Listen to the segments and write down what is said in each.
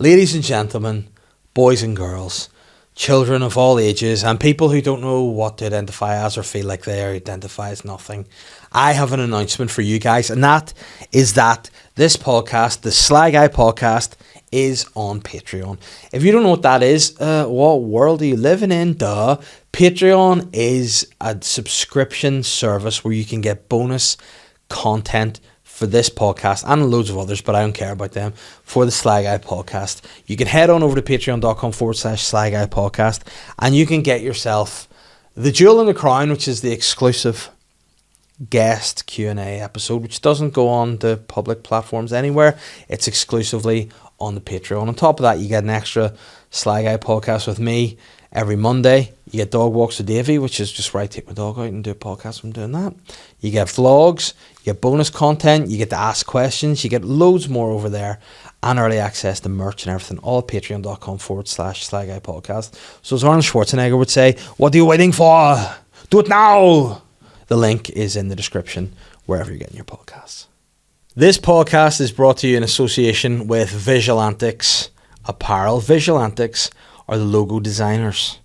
Ladies and gentlemen, boys and girls, children of all ages, and people who don't know what to identify as or feel like they identify as nothing, I have an announcement for you guys, and that is that this podcast, the SLY GUY Podcast, is on Patreon. If you don't know what that is, what world are you living in? Duh. Patreon is a subscription service where you can get bonus content for this podcast and loads of others, but I don't care about them, for the SLY GUY Podcast. You can head on over to patreon.com/SLY GUY Podcast, and you can get yourself the Jewel in the Crown, which is the exclusive guest Q&A episode, which doesn't go on the public platforms anywhere. It's exclusively on the Patreon. On top of that, you get an extra SLY GUY Podcast with me every Monday. You get Dog Walks with Davey, which is just where I take my dog out and do a podcast from doing that. You get vlogs, you get bonus content, you get to ask questions, you get loads more over there, and early access to merch and everything, all at patreon.com/SLY GUY Podcast. So as Arnold Schwarzenegger would say, what are you waiting for? Do it now! The link is in the description, wherever you're getting your podcasts. This podcast is brought to you in association with Visual Antics Apparel. Visual Antics are the logo designers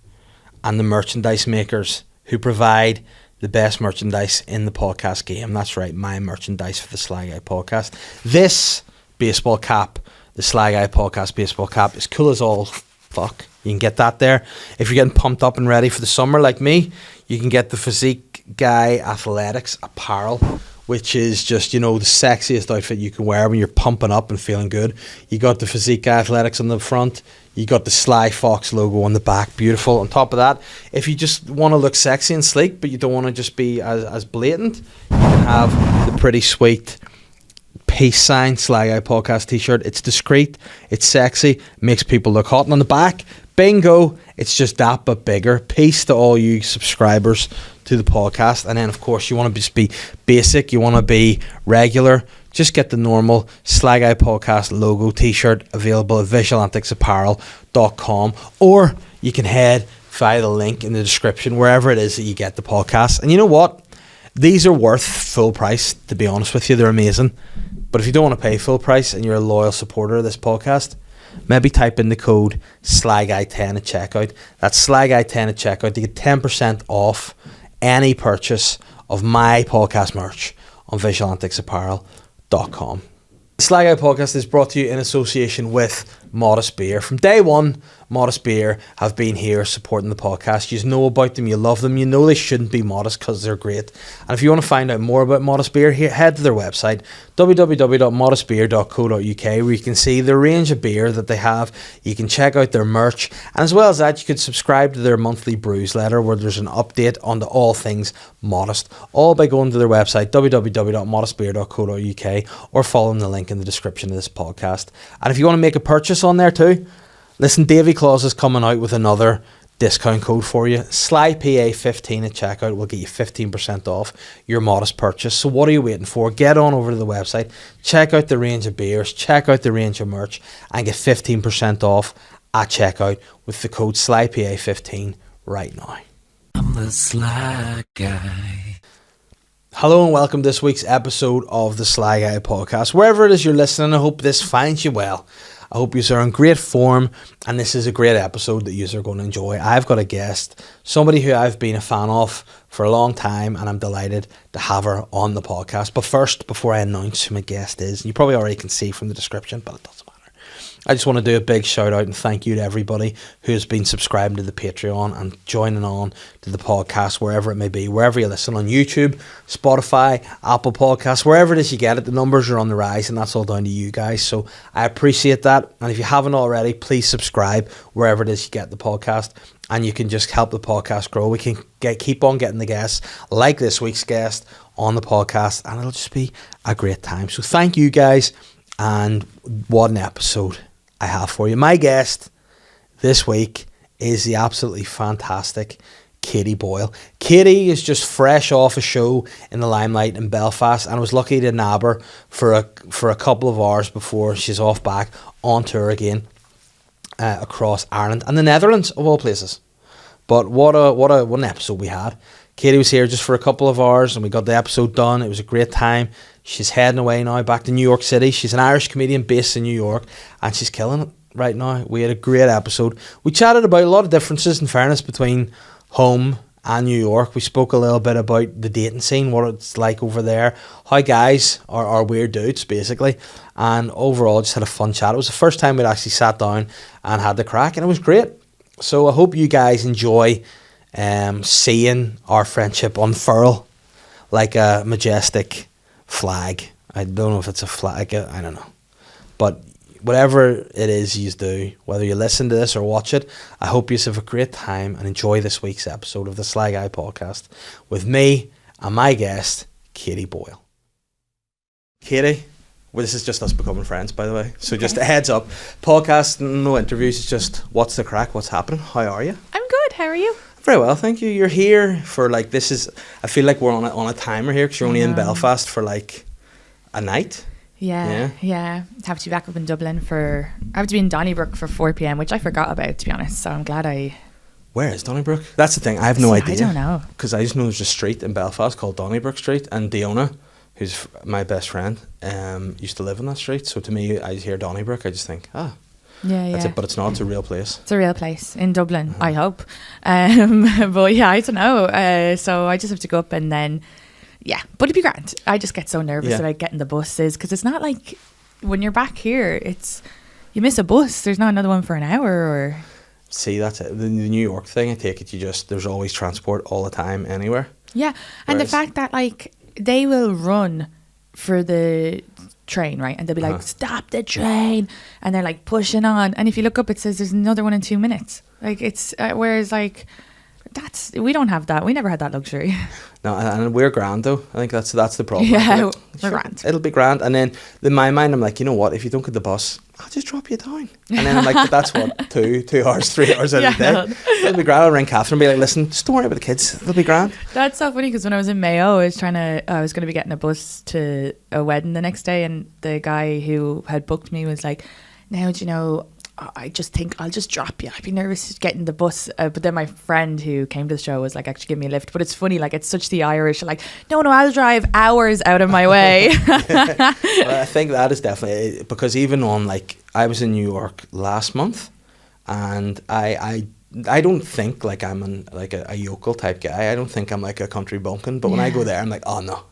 and the merchandise makers who provide the best merchandise in the podcast game. That's right, my merchandise for the SLY GUY Podcast. This baseball cap, the SLY GUY Podcast baseball cap, is cool as all fuck. You can get that there. If you're getting pumped up and ready for the summer like me, you can get the Physique Guy Athletics Apparel, which is just, the sexiest outfit you can wear when you're pumping up and feeling good. You got the Physique Guy Athletics on the front. You got the Sly Fox logo on the back. Beautiful. On top of that, if you just want to look sexy and sleek, but you don't want to just be as blatant, you can have the pretty sweet peace sign SLY GUY Podcast t-shirt. It's discreet, it's sexy, makes people look hot. And on the back, bingo, it's just that but bigger. Peace to all you subscribers to the podcast. And then of course you want to just be basic, you want to be regular, just get the normal SLY GUY Podcast logo t-shirt available at visualanticsapparel.com, or you can head via the link in the description wherever it is that you get the podcast. And you know what? These are worth full price, to be honest with you. They're amazing. But if you don't want to pay full price and you're a loyal supporter of this podcast, maybe type in the code SLYGUY10 at checkout. That's SLYGUY10 at checkout to get 10% off any purchase of my podcast merch on visualanticsapparel.com. The SLY GUY Podcast is brought to you in association with Modest Beer. From day one, Modest Beer have been here supporting the podcast. You know about them, you love them, you know they shouldn't be modest because they're great. And if you want to find out more about Modest Beer, head to their website, www.modestbeer.co.uk, where you can see the range of beer that they have. You can check out their merch, and as well as that, you can subscribe to their monthly brews letter where there's an update on all things Modest, all by going to their website, www.modestbeer.co.uk, or following the link in the description of this podcast. And if you want to make a purchase on there too, listen, Davy Claus is coming out with another discount code for you. SLYPA15 at checkout will get you 15% off your Modest purchase. So what are you waiting for? Get on over to the website, check out the range of beers, check out the range of merch, and get 15% off at checkout with the code SLYPA15 right now. I'm the SLY Guy. Hello and welcome to this week's episode of the SLY GUY Podcast. Wherever it is you're listening, I hope this finds you well. I hope you are in great form, and this is a great episode that you are going to enjoy. I've got a guest, somebody who I've been a fan of for a long time, and I'm delighted to have her on the podcast. But first, before I announce who my guest is, you probably already can see from the description, but it doesn't matter. I just want to do a big shout out and thank you to everybody who has been subscribing to the Patreon and joining on to the podcast, wherever it may be, wherever you listen, on YouTube, Spotify, Apple Podcasts, wherever it is you get it. The numbers are on the rise, and that's all down to you guys. So I appreciate that. And if you haven't already, please subscribe wherever it is you get the podcast, and you can just help the podcast grow. We can keep on getting the guests like this week's guest on the podcast, and it'll just be a great time. So thank you guys, and what an episode I have for you. My guest this week is the absolutely fantastic Katie Boyle. Katie is just fresh off a show in the Limelight in Belfast, and I was lucky to nab her for a couple of hours before she's off back on tour again across Ireland and the Netherlands, of all places. But what an episode we had. Katie was here just for a couple of hours and we got the episode done. It was a great time. She's heading away now back to New York City. She's an Irish comedian based in New York, and she's killing it. right now. We had a great episode. We chatted about a lot of differences, in fairness, between home and New York. We spoke a little bit about the dating scene, what it's like over there, how guys are weird dudes, basically. And overall, just had a fun chat. It was the first time we'd actually sat down and had the crack, and it was great. So I hope you guys enjoy seeing our friendship unfurl like a majestic flag. I don't know if it's a flag, I don't know. But whatever it is you do, whether you listen to this or watch it, I hope you have a great time and enjoy this week's episode of the SLY GUY Podcast with me and my guest, Katie Boyle. Katie, well, this is just us becoming friends, by the way. So just a heads up, podcast, no interviews, it's just what's the crack, what's happening, how are you? I'm good, how are you? Very well, thank you. You're here for like, this is, I feel like we're on a timer here because you're only in Belfast for like a night. Yeah. I have to be back up in Dublin I have to be in Donnybrook for 4 p.m, which I forgot about, to be honest. So I'm glad Where is Donnybrook? That's the thing, I have no idea. I don't know. Because I just know there's a street in Belfast called Donnybrook Street, and Diona, who's my best friend, used to live on that street. So to me, I hear Donnybrook, I just think, that's it. But it's not, it's a real place. It's a real place in Dublin, I hope. But yeah, I don't know. So I just have to go up and then... Yeah, but it'd be grand. I just get so nervous about getting the buses because it's not like when you're back here, you miss a bus. There's not another one for an hour or... See, that's it. The New York thing, I take it, there's always transport all the time anywhere. Yeah, and the fact that like they will run for the train, right? And they'll be like, stop the train. And they're like pushing on. And if you look up, it says there's another one in 2 minutes. Like it's, whereas like... we don't have that. We never had that luxury. No, and we're grand though. I think that's the problem. Yeah, like, we're grand. It'll be grand. And then in my mind, I'm like, you know what? If you don't get the bus, I'll just drop you down. And then I'm like, but that's what 2 hours, 3 hours out of the day. It'll be grand. I'll ring Catherine and be like, listen, just don't worry about the kids. It'll be grand. That's so funny because when I was in Mayo, I was going to be getting a bus to a wedding the next day, and the guy who had booked me was like, now do you know, I just think I'll just drop you. I'd be nervous getting the bus. But then my friend who came to the show was like, actually give me a lift. But it's funny, like it's such the Irish, like, no, I'll drive hours out of my way. Well, I think that is definitely, because even on like, I was in New York last month and I don't think like I'm like a yokel type guy. I don't think I'm like a country bumpkin. But when I go there, I'm like, oh no,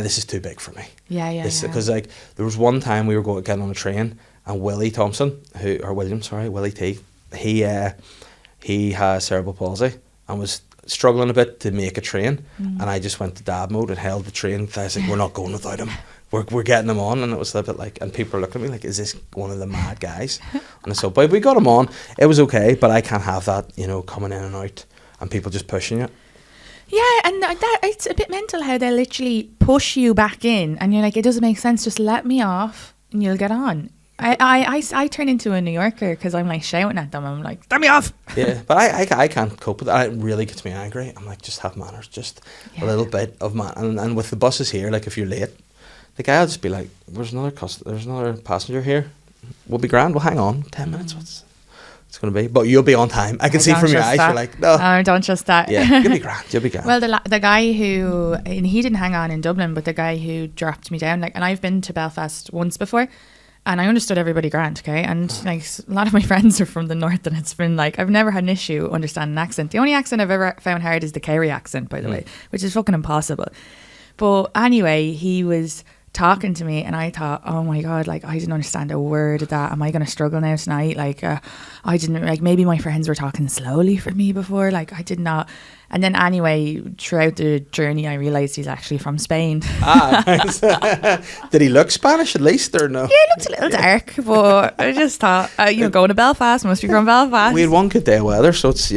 this is too big for me. Yeah. Because like there was one time we were getting on a train, and Willie T, he has cerebral palsy and was struggling a bit to make a train, and I just went to dad mode and held the train. I was like, we're not going without him. We're getting him on, and it was a bit like, and people are looking at me like, is this one of the mad guys on the subway? We got him on. It was okay, but I can't have that, coming in and out and people just pushing you. Yeah, and that it's a bit mental how they literally push you back in, and you're like, it doesn't make sense. Just let me off, and you'll get on. I turn into a New Yorker because I'm like shouting at them. I'm like, let me off. Yeah, but I can't cope with that. It really gets me angry. I'm like, just have manners, just a little bit of man. And with the buses here, like if you're late, the guy will just be like, there's another passenger here. We'll be grand. We'll hang on 10 minutes. What's it's going to be? But you'll be on time. I can see from your eyes. You're like, no. Don't trust that. Yeah, you'll be grand. You'll be grand. Well, the guy who, and he didn't hang on in Dublin, but the guy who dropped me down, like, and I've been to Belfast once before. And I understood everybody grand, okay? And like a lot of my friends are from the north, and it's been like, I've never had an issue understanding an accent. The only accent I've ever found hard is the Kerry accent, by the way, which is fucking impossible. But anyway, he was talking to me and I thought, oh my God, like I didn't understand a word of that. Am I going to struggle now tonight? Like I didn't, like maybe my friends were talking slowly for me before, like I did not. And then anyway, throughout the journey, I realised he's actually from Spain. Nice. Did he look Spanish at least, or no? Yeah, he looked a little dark, but I just thought, going to Belfast, must be from Belfast. We had one good day of weather, so it's,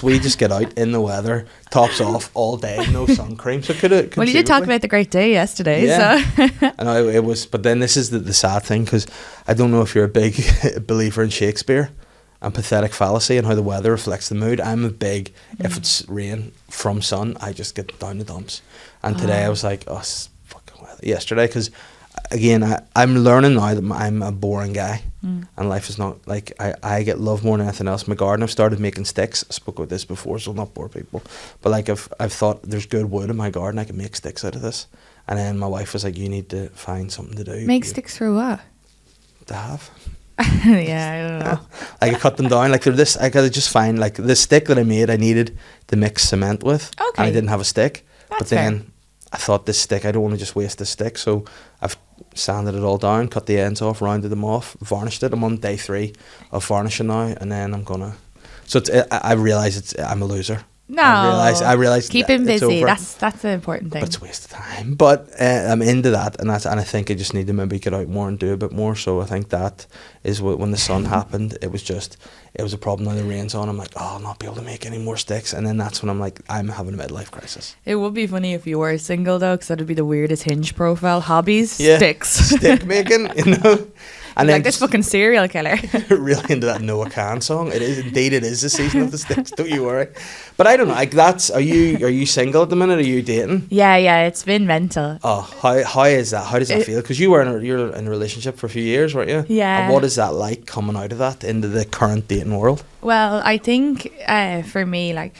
we just get out in the weather, tops off all day, no sun cream. So well, you did talk about the great day yesterday. Yeah. So. I know it was, but then this is the sad thing, because I don't know if you're a big believer in Shakespeare and pathetic fallacy and how the weather reflects the mood. I'm a big, if it's rain from sun, I just get down the dumps. And today I was like, oh, it's fucking weather. Yesterday, because again, I'm learning now that I'm a boring guy, and life is not like, I get love more than anything else. My garden, I've started making sticks. I spoke about this before, so I'll not bore people. But like, I've thought there's good wood in my garden, I can make sticks out of this. And then my wife was like, you need to find something to do. Make sticks for what? To have. Yeah, I don't know. Like I cut them down. Like they're this. I gotta just find like the stick that I made. I needed to mix cement with, and I Okay. didn't have a stick. That's but then fair. I thought this stick. I don't want to just waste this stick, so I've sanded it all down, cut the ends off, rounded them off, varnished it. I'm on day 3 of varnishing now, and then I'm gonna. So I realise I'm a loser. No. I realise Keep that him it's busy. over. That's the important thing. But it's a waste of time. But I'm into that, and I think I just need to maybe get out more and do a bit more. So I think that is what, when the sun happened, it was a problem. Now the rain's on, I'm like, oh, I'll not be able to make any more sticks. And then that's when I'm like, I'm having a midlife crisis. It would be funny if you were single though, because that would be the weirdest Hinge profile. Hobbies, Yeah. sticks. Stick making, you know. And then Like this fucking serial killer. really into that Noah Khan song. It is indeed. It is the season of the sticks. Don't you worry. But I don't know. Like are you single at the minute? Are you dating? Yeah, it's been mental. Oh, how is that? How does that feel? Because you're in a relationship for a few years, weren't you? Yeah. And what is that like coming out of that into the current dating world? Well, I think for me, like,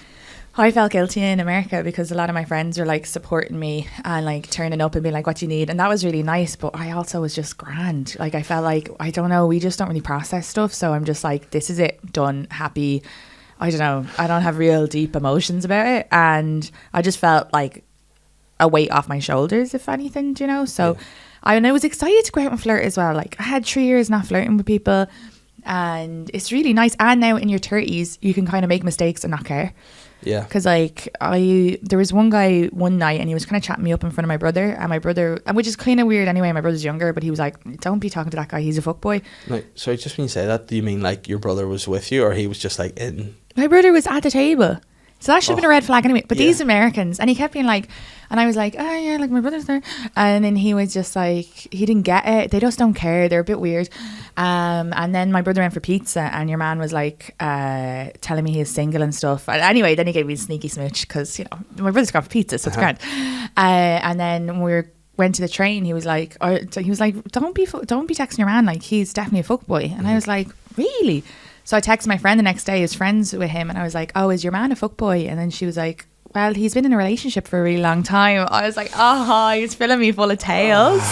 I felt guilty in America because a lot of my friends were like supporting me and like turning up and being like, what do you need? And that was really nice. But I also was just grand. Like, I felt like, I don't know, we just don't really process stuff. So I'm just like, this is it, done, happy. I don't know. I don't have real deep emotions about it. And I just felt like a weight off my shoulders, if anything, do you know? So and I was excited to go out and flirt as well. Like, I had 3 years not flirting with people. And it's really nice. And now in your 30s, you can kind of make mistakes and not care. Yeah. Because like there was one guy one night and he was kind of chatting me up in front of my brother, and my brother, which is kind of weird anyway, my brother's younger, but he was like, don't be talking to that guy, he's a fuckboy. No, sorry, just when you say that, do you mean like your brother was with you, or he was just like in? My brother was at the table. So that should have been a red flag anyway. But Yeah. these Americans, and he kept being like, and I was like, oh yeah, like my brother's there. And then he was just like, he didn't get it. They just don't care. They're a bit weird. And then my brother went for pizza, and your man was like telling me he's single and stuff. And anyway, then he gave me a sneaky smooch because, you know, my brother's gone for pizza, so it's grand. And then when went to the train, he was like, don't be texting your man, like he's definitely a fuckboy. And I was like, really? So I texted my friend the next day, who's friends with him, and I was like, oh, is your man a fuckboy? And then she was like, well, he's been in a relationship for a really long time. I was like, he's filling me full of tales.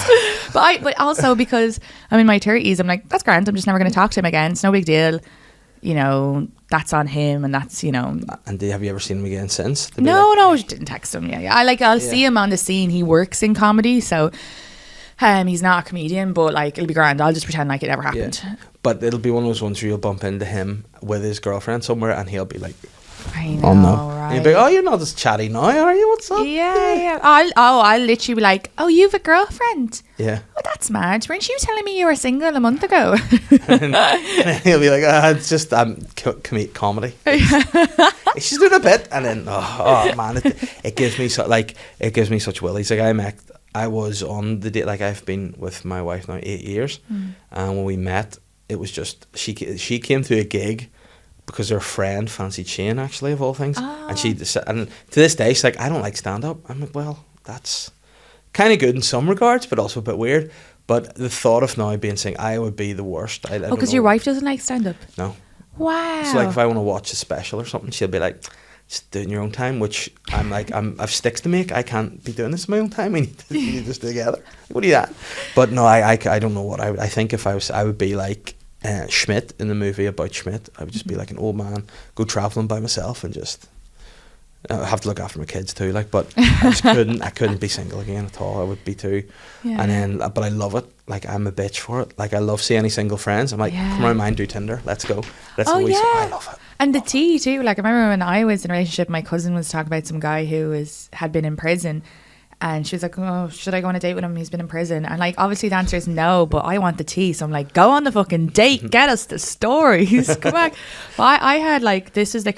But also because I'm in my 30s, I'm like, that's grand, I'm just never going to talk to him again. It's no big deal. You know, that's on him, and that's, you know. And have you ever seen him again since? No, I didn't text him. Yeah. I'll see him on the scene. He works in comedy, so he's not a comedian, but like it'll be grand. I'll just pretend like it never happened. Yeah. But it'll be one of those ones where you'll bump into him with his girlfriend somewhere, and he'll be like, I know, oh no. right? And you'll be, oh, you're not as chatty now, are you? What's up? Yeah. I'll literally be like, oh, you've a girlfriend? Yeah. Oh, that's mad. Weren't you telling me you were single a month ago? And he'll be like, it's just comedy. She's doing a bit, and then oh man, it gives me such willies. Like I was on the date. Like I've been with my wife now 8 years, and when we met, it was just she came to a gig because her friend fancied Shane, actually, of all things, and to this day she's like, I don't like stand up. I'm like, well, that's kind of good in some regards, but also a bit weird. But the thought of now being saying I would be the worst. Because your wife doesn't like stand up. No. Wow. So like if I want to watch a special or something, she'll be like, just do it in your own time, which I'm like, I've sticks to make. I can't be doing this in my own time. We need to just do it together. What are you at? But no, I don't know what I think if I would be like Schmidt in the movie about Schmidt. I would just be like an old man, go travelling by myself and just have to look after my kids too. Like, but I couldn't be single again at all. I would be too. Yeah. And then, but I love it. Like I'm a bitch for it. Like I love seeing any single friends. I'm like, come around mine, do Tinder. Let's go. I love it. And the tea too. Like I remember when I was in a relationship, my cousin was talking about some guy who had been in prison, and she was like, oh, should I go on a date with him? He's been in prison. And like obviously the answer is no, but I want the tea. So I'm like, go on the fucking date, get us the stories. Come back. But I had like, this is the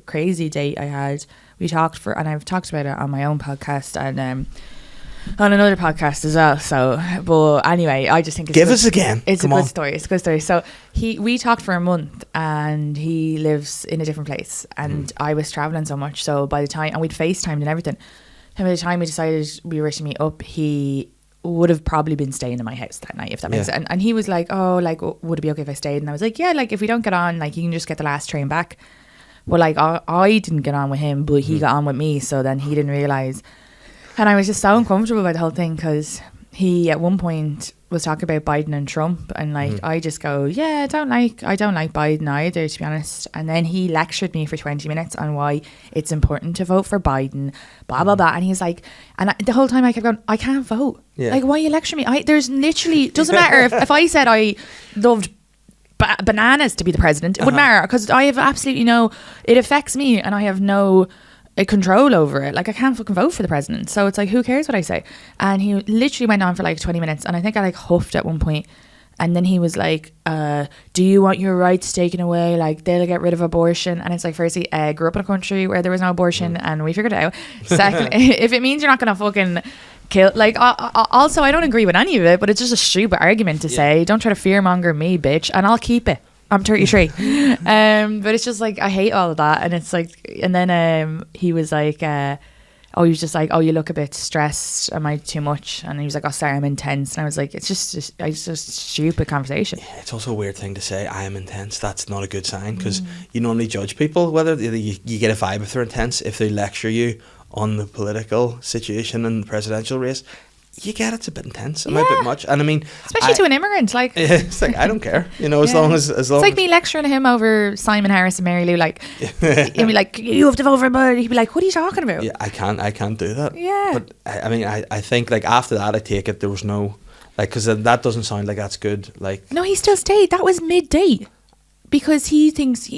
crazy date I had. We talked and I've talked about it on my own podcast and on another podcast as well. So, but anyway, I just think it's us again. It's a good story. It's a good story. So we talked for a month, and he lives in a different place, and I was traveling so much. So by the time, and we'd FaceTimed and everything, and by the time we decided we were to meet up, he would have probably been staying in my house that night, if that makes sense. And he was like, oh, like, would it be okay if I stayed? And I was like, yeah, like if we don't get on, like you can just get the last train back. Well, like I didn't get on with him, but he got on with me. So then he didn't realise. And I was just so uncomfortable about the whole thing because he at one point was talking about Biden and Trump, and like I just go, yeah, I don't like Biden either, to be honest. And then he lectured me for 20 minutes on why it's important to vote for Biden, blah blah blah. And he's like, the whole time I kept going, I can't vote. Like, why are you lecturing me? There's literally, doesn't matter if I said I loved bananas to be the president, it wouldn't matter, because I have absolutely it affects me and I have no control over it. Like, I can't fucking vote for the president, so it's like, who cares what I say? And he literally went on for like 20 minutes, and I think I like huffed at one point, and then he was like, do you want your rights taken away? Like, they'll get rid of abortion. And it's like, firstly, grew up in a country where there was no abortion and we figured it out. Second, if it means you're not gonna fucking kill, like, also I don't agree with any of it, but it's just a stupid argument to say, don't try to fearmonger me, bitch, and I'll keep it. I'm 33. But it's just like, I hate all of that. And it's like, and then he was like, he was just like, you look a bit stressed, am I too much? And he was like, sorry, I'm intense. And I was like, it's just a stupid conversation. Yeah, it's also a weird thing to say, I am intense. That's not a good sign, because you normally judge people whether you get a vibe if they're intense. If they lecture you on the political situation in the presidential race, you get it's a bit intense, a bit much. And I mean, especially to an immigrant, like, it's like, I don't care, as long as it's like me lecturing him over Simon Harris and Mary Lou, like, he'd be like, you have to vote for him, he'd be like, what are you talking about? Yeah, I can't do that. Yeah, but I mean, I think, like, after that, I take it there was no, like, because that doesn't sound like that's good. Like, no, he still stayed. That was mid-date, because he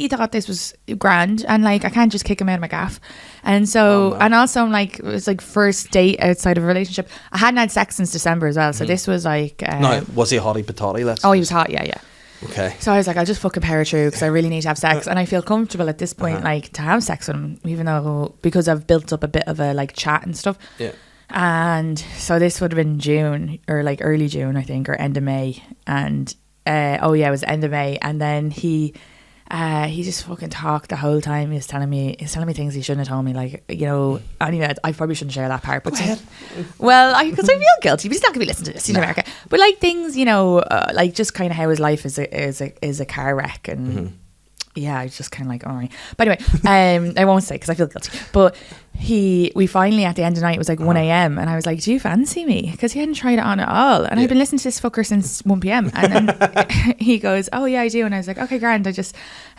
thought this was grand, and like, I can't just kick him out of my gaff. And so, and also, I'm like, it was like first date outside of a relationship. I hadn't had sex since December as well, so this was like, no, was he hotty patati? He was hot, yeah. Okay. So I was like, I'll just fucking power through, because I really need to have sex, and I feel comfortable at this point, like, to have sex with him, even though, because I've built up a bit of a like chat and stuff. Yeah. And so this would have been June, or like early June, I think, or end of May, and it was end of May, and then he just fucking talked the whole time. He's telling me things he shouldn't have told me, like, anyway, I probably shouldn't share that part, but because I feel guilty, but he's not gonna be listening to this in America, but like things, like just kind of how his life is a car wreck, and yeah, I just kind of like, all right. But anyway, I won't say because I feel guilty. But we finally, at the end of the night, it was like 1 a.m. And I was like, do you fancy me? Because he hadn't tried it on at all. And I'd been listening to this fucker since 1 p.m. And then he goes, oh yeah, I do. And I was like, okay, grand. And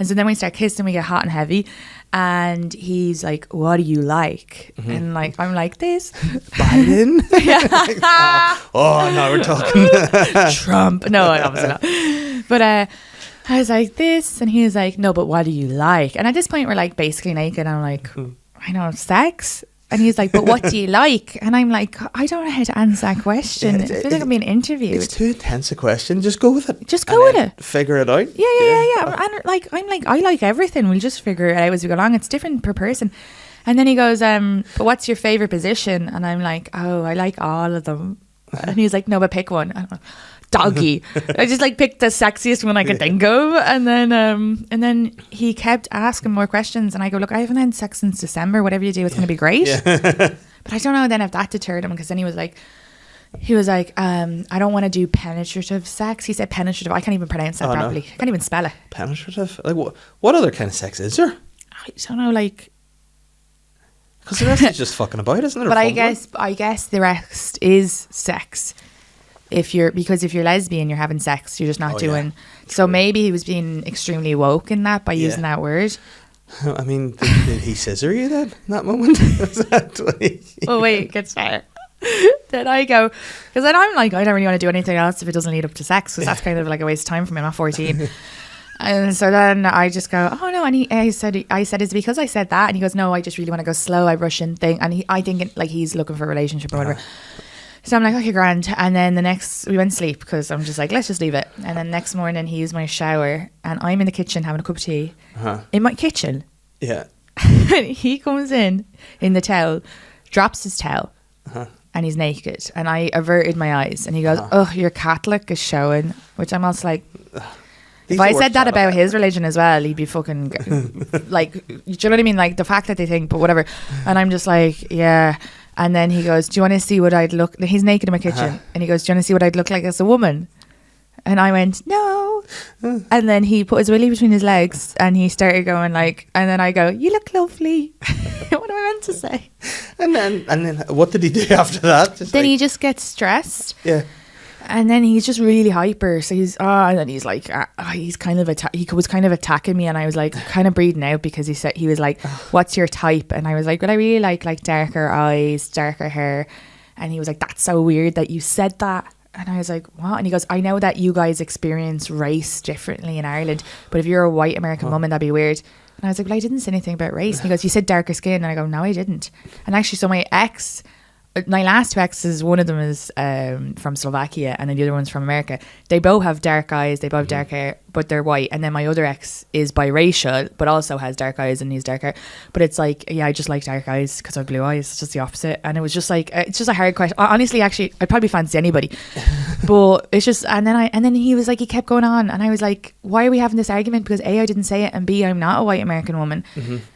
so then we start kissing, we get hot and heavy. And he's like, what do you like? And like, I'm like, this. Biden? Oh, no, we're talking. Trump. No, obviously not. But, I was like, this, and he was like, no, but what do you like? And at this point, we're like basically naked. And I'm like, I know, sex. And he's like, but what do you like? And I'm like, I don't know how to answer that question. I feel like I'm being interviewed. It's too intense a question. Just go with it. Just go with it. Figure it out. Yeah. And like, I'm like, I like everything. We'll just figure it out as we go along. It's different per person. And then he goes, but what's your favorite position? And I'm like, oh, I like all of them. And he's like, no, but pick one. I'm like, doggy. I just like picked the sexiest one I could think of, and then he kept asking more questions, and I go, look, I haven't had sex since December. Whatever you do, it's going to be great. But I don't know then if that deterred him, because then he was like, I don't want to do penetrative sex. He said penetrative. I can't even pronounce that properly. I can't even spell it. Penetrative? Like what other kind of sex is there? I don't know, like, because the rest is just fucking about, isn't it? But I guess the rest is sex. If you're lesbian, you're having sex. You're just not doing. Yeah. So maybe he was being extremely woke in that by using that word. I mean, did he scissor you then in that moment? Oh wait, it gets better. Then I go, because then I'm like, I don't really want to do anything else if it doesn't lead up to sex, because that's kind of like a waste of time for me. I'm not 14. And so then I just go, oh no, and I said, is it because I said that? And he goes, no, I just really want to go slow. I Russian thing, and I think like he's looking for a relationship or whatever. So I'm like, okay, grand. And then we went to sleep, because I'm just like, let's just leave it. And then next morning he used my shower, and I'm in the kitchen having a cup of tea in my kitchen. Yeah. And he comes in the towel, drops his towel, and he's naked. And I averted my eyes, and he goes, oh, your Catholic is showing, which I'm also like, if I said that about his religion as well, he'd be fucking like, do you know what I mean? Like the fact that they think, but whatever. And I'm just like, yeah. And then he goes, do you want to see what I'd look? He's naked in my kitchen. And he goes, do you want to see what I'd look like as a woman? And I went, no. And then he put his willy between his legs and he started going like, and then I go, you look lovely. What am I meant to say? And then what did he do after that? Then he just gets stressed. Yeah. And then he's just really hyper. So and then he's like, he's kind of he was kind of attacking me, and I was like, kind of breathing out because he was like, "What's your type?" And I was like, "Well, I really like darker eyes, darker hair." And he was like, "That's so weird that you said that." And I was like, "What?" And he goes, "I know that you guys experience race differently in Ireland, but if you're a white American woman, that'd be weird." And I was like, "Well, I didn't say anything about race." And he goes, "You said darker skin." And I go, "No, I didn't." And actually, so my last two exes, one of them is from Slovakia and then the other one's from America. They both have dark eyes, they both have dark hair, but they're white. And then my other ex is biracial, but also has dark eyes and he's dark hair. But it's like, yeah, I just like dark eyes because I have blue eyes. It's just the opposite. And it was just like, it's just a hard question. Honestly, actually, I'd probably fancy anybody. But it's just, and then he was like, he kept going on. And I was like, why are we having this argument? Because A, I didn't say it, and B, I'm not a white American woman.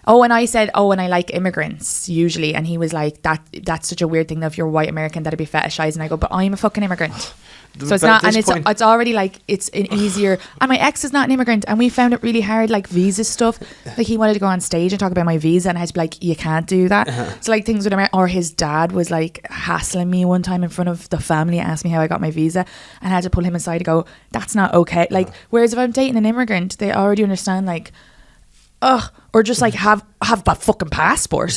Oh, and I said, and I like immigrants usually. And he was like, that's such a weird thing that if you're white American, that'd be fetishized. And I go, but I'm a fucking immigrant. So it's not, and it's already like, it's an easier, and my ex is not an immigrant, and we found it really hard, like visa stuff. Like he wanted to go on stage and talk about my visa, and I had to be like, you can't do that. So like things with America, or his dad was like hassling me one time in front of the family, asked me how I got my visa, and I had to pull him aside to go, that's not okay. Like, whereas if I'm dating an immigrant, they already understand like, or just like have a fucking passport.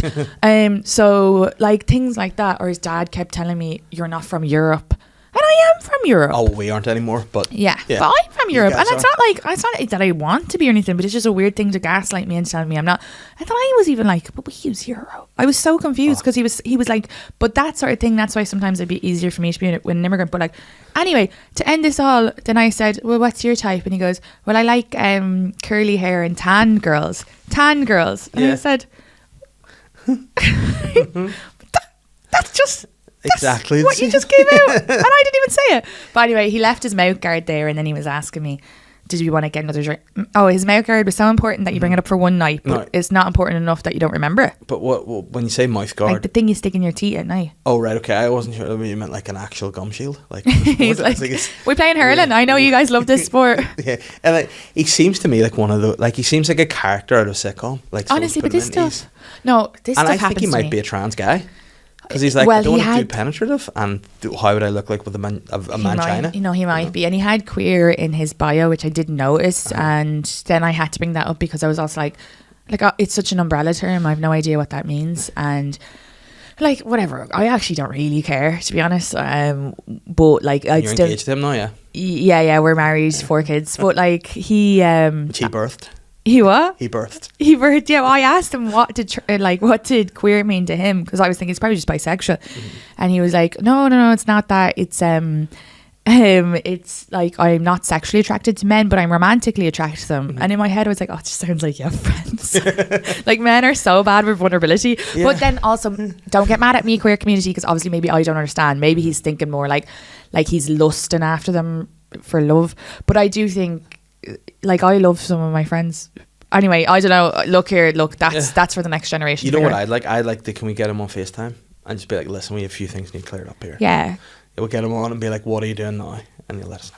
So like things like that. Or his dad kept telling me, you're not from Europe. And I am from Europe. Oh, we aren't anymore, but yeah. But I'm from Europe, and it's not that I want to be or anything, but it's just a weird thing to gaslight me and tell me I'm not. I thought I was even like, but we use euro. I was so confused because he was like, but that sort of thing. That's why sometimes it'd be easier for me to be with an immigrant. But like, anyway, to end this all, then I said, well, what's your type? And he goes, well, I like curly hair and tan girls. And I said, that's just. Exactly what you just gave out, and I didn't even say it. But anyway, he left his mouth guard there, and then he was asking me, did you want to get another drink? Oh, his mouth guard was so important that you bring it up for one night, but it's not important enough that you don't remember it. But what when you say mouth guard, like the thing you stick in your teeth at night. Oh right, okay, I wasn't sure you meant like an actual gum shield. Like he's like, we're playing hurling. I know you guys love this sport. Yeah, and like, he seems to me like one of the he seems like a character out of a sitcom. Like honestly, but this stuff, no, this and stuff happens to me. I think he might be a trans guy. Because he's like, I don't want to do penetrative, and how would I look like with a mangina? He might be. And he had queer in his bio, which I didn't notice. And then I had to bring that up because I was also like it's such an umbrella term. I have no idea what that means. And like, whatever. I actually don't really care, to be honest. But like, I'd You're still engaged to him now, yeah? Yeah, we're married, 4 kids. But like, he birthed. He what? He birthed. Yeah, well, I asked him what did queer mean to him, because I was thinking it's probably just bisexual, and he was like, no, it's not that. It's it's like I'm not sexually attracted to men, but I'm romantically attracted to them. And in my head, I was like, oh, it just sounds like you have friends. Like men are so bad with vulnerability. Yeah. But then also, don't get mad at me, queer community, because obviously maybe I don't understand. Maybe he's thinking more like he's lusting after them for love. But I do think. Like I love some of my friends. Anyway, I don't know. Look, that's for the next generation. You know what I'd like? Can we get him on FaceTime and just be like, listen, we have a few things need cleared up here. Yeah. We'll get him on and be like, what are you doing now? And he'll let us know.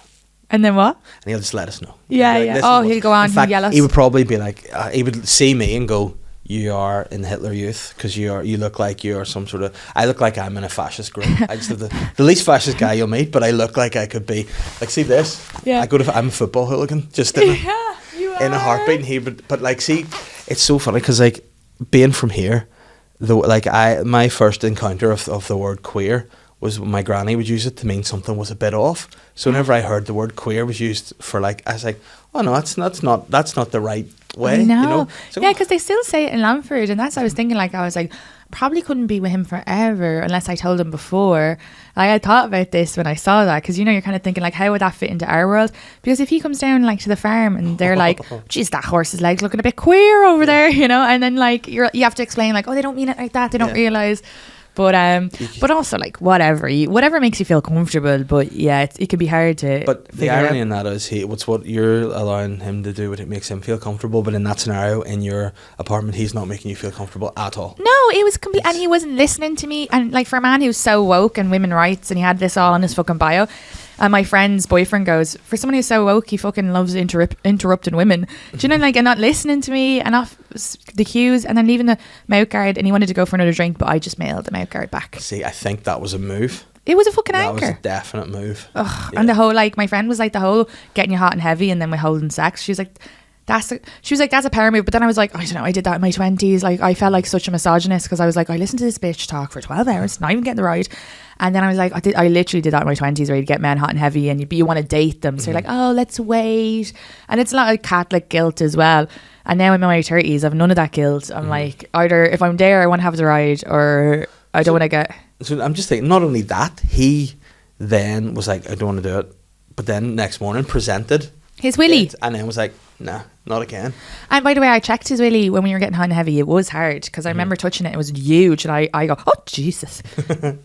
And then what? And he'll just let us know. Yeah, like, yeah. He'll go on. In fact, he'll yell us. He would probably be like, he would see me and go, you are in the Hitler Youth because you look like you are some sort of. I look like I'm in a fascist group. I just have the least fascist guy you'll meet, but I look like I could be. Like, see this? Yeah. I'm a football hooligan, just in a heartbeat. And he would, but like, see, it's so funny because like being from here, my first encounter of the word queer was when my granny would use it to mean something was a bit off. So whenever I heard the word queer was used for I was like, oh no, that's not the right way. No. You know? So, yeah, because they still say it in Lamford, and that's what I was thinking. Like I was like, probably couldn't be with him forever unless I told him before. I had thought about this when I saw that, because you're kind of thinking like, how would that fit into our world? Because if he comes down to the farm and they're like, geez, that horse's leg's looking a bit queer over there, and then like you have to explain like, oh, they don't mean it like that, they don't realise. But also like whatever makes you feel comfortable. But yeah, it can be hard to. But the irony in that is what you're allowing him to do, what it makes him feel comfortable. But in that scenario, in your apartment, he's not making you feel comfortable at all. No, it was complete, and he wasn't listening to me. And like, for a man who's so woke and women rights, and he had this all on his fucking bio. And my friend's boyfriend goes, for someone who's so woke, he fucking loves interrupting women. Do you know, like, and not listening to me and off the cues, and then leaving the mouth guard. And he wanted to go for another drink, but I just mailed the mouth guard back. See, I think that was a move. It was a fucking That anchor. was a definite move. Ugh. And the whole, like, my friend was like, the whole getting you hot and heavy and then we're holding sex. She was like, that's a power move. But then I was like, I don't know, I did that in my 20s. Like, I felt like such a misogynist because I was like, I listened to this bitch talk for 12 hours, not even getting the ride. And then I was like, I literally did that in my 20s, where you'd get men hot and heavy and you want to date them. So you're like, oh, let's wait. And it's a lot of Catholic guilt as well. And now I'm in my 30s, I have none of that guilt. I'm like, either if I'm there, I want to have the ride, or I don't want to get... So I'm just thinking, not only that, he then was like, I don't want to do it. But then next morning presented his willy. it, and then was like, nah, not again. And by the way, I checked his willy when we were getting hot and heavy. It was hard because I remember touching it. It was huge. And I go, oh, Jesus.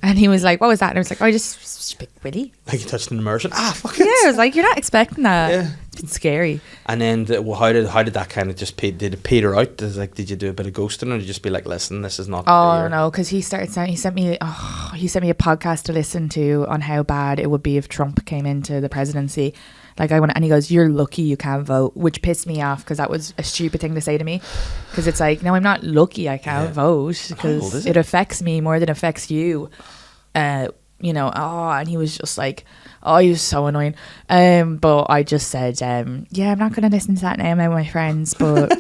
And he was like, what was that? And I was like, oh, I just big willy. Like you touched an immersion. Ah, fuck it. Yeah, I was like, you're not expecting that. Yeah. It's scary. And then how did that kind of just did it peter out? Did you do a bit of ghosting, or did you just be like, listen, this is not... Oh, no, because he sent me a podcast to listen to on how bad it would be if Trump came into the presidency. Like, and he goes, you're lucky you can't vote, which pissed me off because that was a stupid thing to say to me. Because it's like, no, I'm not lucky I can't vote because it affects me more than it affects you. You know, and he was just like, oh, he was so annoying. But I just said, yeah, I'm not going to listen to that now. I'm with my friends, but...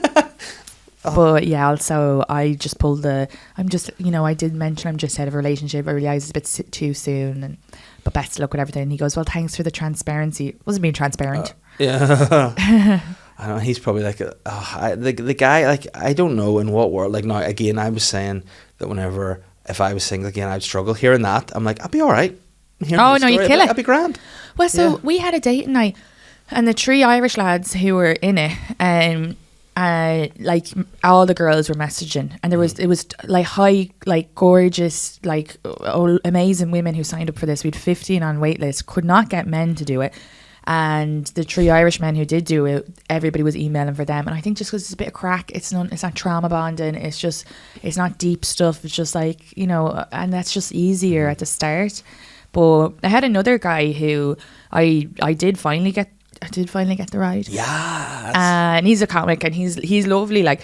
But yeah, also I just pulled I did mention I'm just out of a relationship. I realised it's a bit too soon, but best of luck with everything. And he goes, well, thanks for the transparency. Wasn't being transparent. Yeah. I don't know, he's probably like, the guy, like, I don't know in what world. Like, now, again, I was saying that if I was single again, I'd struggle. Hearing that, I'm like, I'll be all right. Oh, no, you'd kill it. I'd be grand. Well, so we had a date night, and the 3 Irish lads who were in it, like, all the girls were messaging, and it was like high, like, gorgeous, like, amazing women who signed up for this. We had 15 on wait list, could not get men to do it, and the 3 Irish men who did do it, everybody was emailing for them. And I think just because it's a bit of crack, it's not trauma bonding, it's not deep stuff, it's just like, you know, and that's just easier at the start. But I had another guy who I did finally get the ride. Yeah. And he's a comic, and he's lovely, like,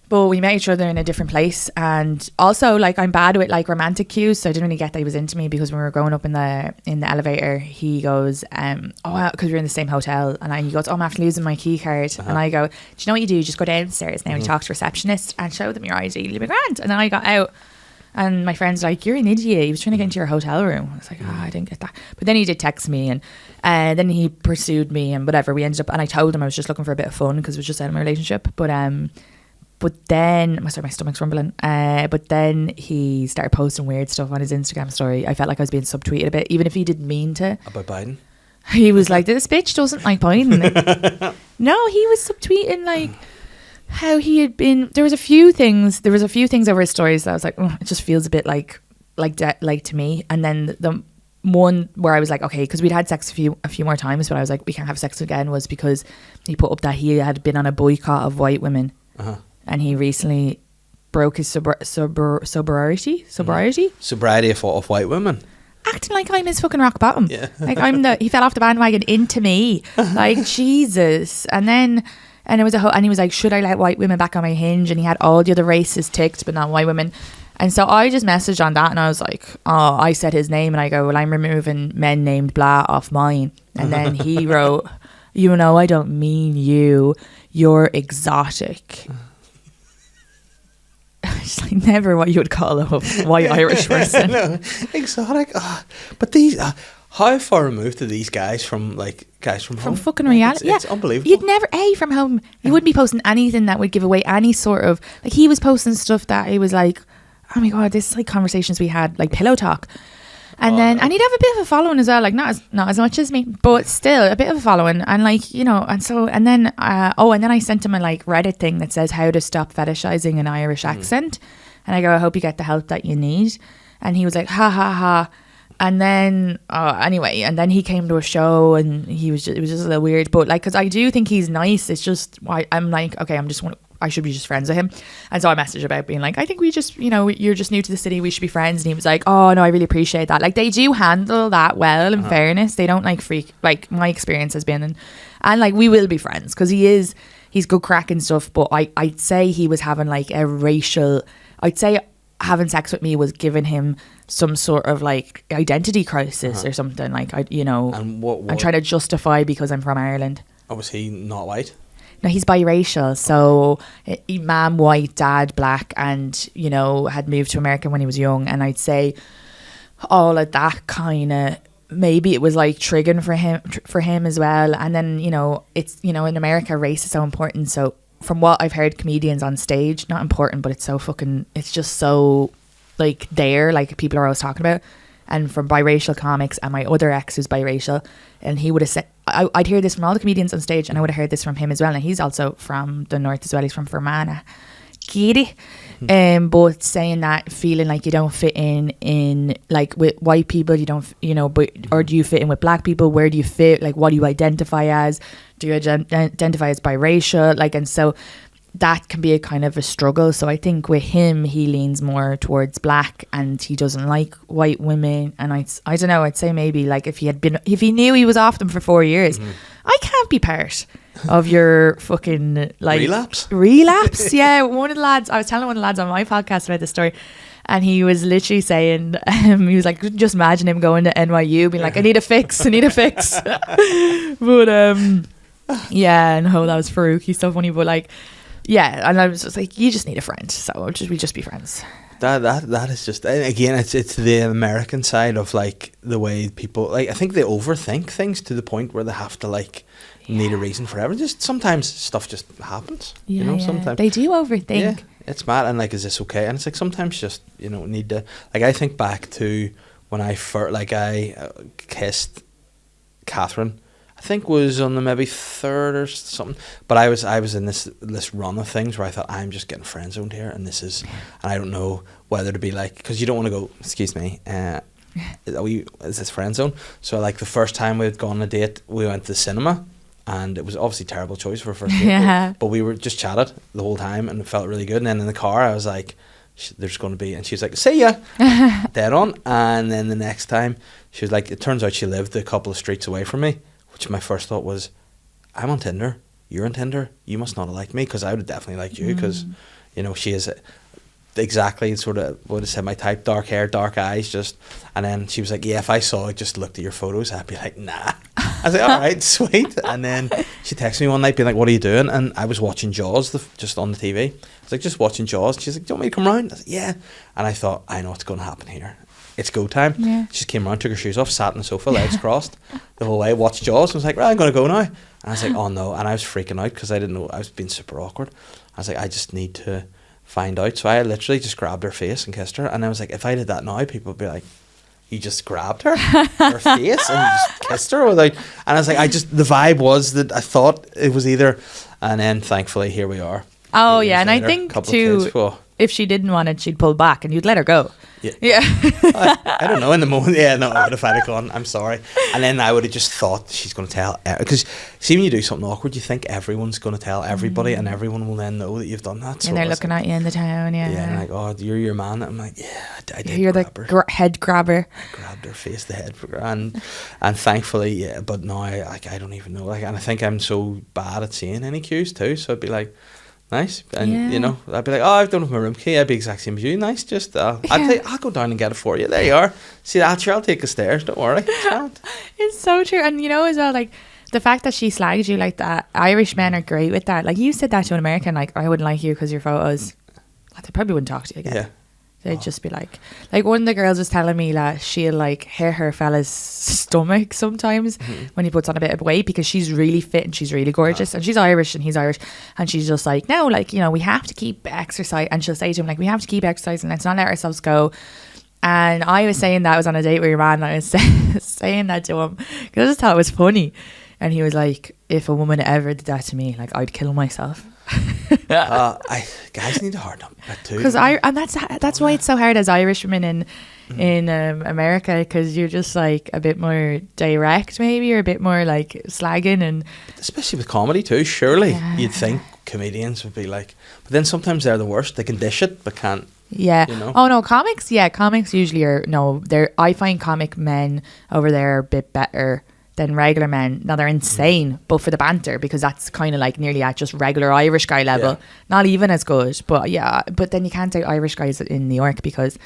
but we met each other in a different place. And also, like, I'm bad with, like, romantic cues, so I didn't really get that he was into me, because when we were going up in the elevator, he goes, because we were in the same hotel, and he goes, I'm after losing my key card. And I go, do you know what you do? You just go downstairs now and talk to the receptionist and show them your ID, you'll be grand. And then I got out, and my friend's like, you're an idiot, he was trying to get into your hotel room. I was like, I didn't get that. But then he did text me, and then he pursued me, and whatever, we ended up, and I told him I was just looking for a bit of fun because it was just out of my relationship. But then, sorry, my stomach's rumbling. But then he started posting weird stuff on his Instagram story. I felt like I was being subtweeted a bit, even if he didn't mean to. About Biden? He was like, this bitch doesn't like Biden. No, he was subtweeting, like, how he had been. There was a few things over his stories that I was like, it just feels a bit like to me. And then the one where I was like, okay, because we'd had sex a few more times, but I was like, we can't have sex again, was because he put up that he had been on a boycott of white women. And he recently broke his sobriety of white women. Acting like I'm his fucking rock bottom. Yeah. Like he fell off the bandwagon into me. Like, Jesus. And it was and he was like, should I let white women back on my Hinge? And he had all the other races ticked, but not white women. And so I just messaged on that, and I was like, I said his name, and I go, well, I'm removing men named blah off mine. And then he wrote, you know, I don't mean you. You're exotic. It's like never what you would call a white Irish person. No, exotic. But these, how far removed are these guys from home? From fucking reality? It's unbelievable. You'd never, from home, you wouldn't be posting anything that would give away any sort of, like, he was posting stuff that he was like, oh my God, this is like conversations we had, like pillow talk. And and he'd have a bit of a following as well, like not as much as me, but still a bit of a following. And like, you know, and then I sent him a like Reddit thing that says how to stop fetishizing an Irish accent. And I go, I hope you get the help that you need. And he was like, ha ha ha. And then anyway, and then he came to a show, and it was just a little weird, but like, because I do think he's nice. It's just I'm like, okay, I'm just I should be just friends with him. And so I messaged about being like, I think we just, you're just new to the city, we should be friends. And he was like, oh no, I really appreciate that. Like, they do handle that well, in fairness. They don't like freak, like my experience has been, and like we will be friends, because he's good crack and stuff. But I'd say he was having like a racial, I'd say having sex with me was giving him some sort of like identity crisis or something, like, And what I'm trying to justify because I'm from Ireland. Oh, was he not white? No, he's biracial. So mom white, dad black, and had moved to America when he was young. And I'd say all of that kind of, maybe it was like triggering for him as well. And then it's in America, race is so important. So from what I've heard comedians on stage, not important, but it's so fucking, it's just so like there, like people are always talking about. And from biracial comics, and my other ex who's biracial, and he would have said, I'd hear this from all the comedians on stage, and I would have heard this from him as well. And he's also from the north as well. He's from Fermanagh, Giddy. But saying that, feeling like you don't fit in like with white people, you don't, or do you fit in with black people? Where do you fit? Like, what do you identify as? Do you identify as biracial? Like, and so that can be a kind of a struggle. So I think with him, he leans more towards black, and he doesn't like white women. And I don't know, I'd say maybe like if he knew he was off them for 4 years, I can't be part of your fucking like relapse. Yeah, one of the lads, I was telling one of the lads on my podcast about this story, and he was literally saying, he was like, just imagine him going to NYU being like, I need a fix. But yeah, no, that was Farouk, he's so funny. But like, yeah, and I was just like, you just need a friend, so we'll just be friends. That is just, again, it's the American side of like the way people, like, I think they overthink things to the point where they have to like need a reason for everything. Just sometimes stuff just happens. Sometimes they do overthink. Yeah, it's mad. And like, is this okay? And it's like sometimes just need to, like, I think back to when I first, like, I kissed Catherine. I think was on the maybe third or something, but I was in this run of things where I thought, I'm just getting friend zoned here, and and I don't know whether to be like, because you don't want to go, excuse me, is this friend zone? So like the first time we had gone on a date, we went to the cinema, and it was obviously a terrible choice for a first date, but we were just chatted the whole time, and it felt really good. And then in the car, I was like, there's going to be, and she was like, see ya, dead on. And then the next time, she was like, it turns out she lived a couple of streets away from me. Which my first thought was, I'm on Tinder, you're on Tinder, you must not have liked me, because I would have definitely liked you, because she is exactly sort of what I said, my type, dark hair, dark eyes, just. And then she was like, yeah, if I just looked at your photos, I'd be like, nah. I was like, all right, sweet. And then she texted me one night being like, what are you doing? And I was watching Jaws just on the TV. I was like, just watching Jaws. She's like, do you want me to come round? I was like, yeah. And I thought, I know what's going to happen here. It's go time. Yeah. She just came around, took her shoes off, sat on the sofa, legs crossed the whole way, watched Jaws, and was like, right, I'm going to go now. And I was like, oh no. And I was freaking out because I didn't know, I was being super awkward. I was like, I just need to find out. So I literally just grabbed her face and kissed her. And I was like, if I did that now, people would be like, you just grabbed her face and you just kissed her without. And I was like, the vibe was that I thought it was either. And then thankfully, here we are. Oh yeah, and later, I think too, if she didn't want it, she'd pull back and you'd let her go. Yeah. I don't know in the moment. Yeah, no, I would have had it gone. I'm sorry. And then I would have just thought she's going to tell, because see, when you do something awkward, you think everyone's going to tell everybody, and everyone will then know that you've done that. And they're looking at you in the town. Yeah. Yeah, and like, oh, you're your man. I'm like, yeah, I did. You're the head grabber. I grabbed her face, the head, and thankfully, yeah. But now, I don't even know. Like, and I think I'm so bad at seeing any cues too. So I'd be like, nice. And I'd be like, oh, I've done it with my room key. I'd be exact same as you. Nice. Just I'll go down and get it for you. There you are. See, I'll take the stairs, don't worry. It's so true. And as well, like the fact that she slagged you like that, Irish men are great with that. Like, you said that to an American, like, I wouldn't like you because your photos, they probably wouldn't talk to you again. Yeah. They'd just be like one of the girls was telling me that she'll like hair her fella's stomach sometimes when he puts on a bit of weight, because she's really fit and she's really gorgeous, and she's Irish and he's Irish, and she's just like, no, like, we have to keep exercise, and she'll say to him like, we have to keep exercising, let's not let ourselves go. And I was saying that I was on a date with your man, and I was saying that to him because I just thought it was funny, and he was like, if a woman ever did that to me, like, I'd kill myself. Guys need to harden up that too. Because that's why it's so hard as Irish women in America, because you're just like a bit more direct, maybe, or a bit more like slagging, and especially with comedy too. Surely you'd think comedians would be like, but then sometimes they're the worst. They can dish it but can't. Yeah. You know? Oh no, comics. Yeah, comics usually are no. They're. I find comic men over there a bit better than regular men. Now they're insane, but for the banter, because that's kind of like nearly at just regular Irish guy level. Yeah. Not even as good, but yeah. But then you can't say Irish guys in New York because,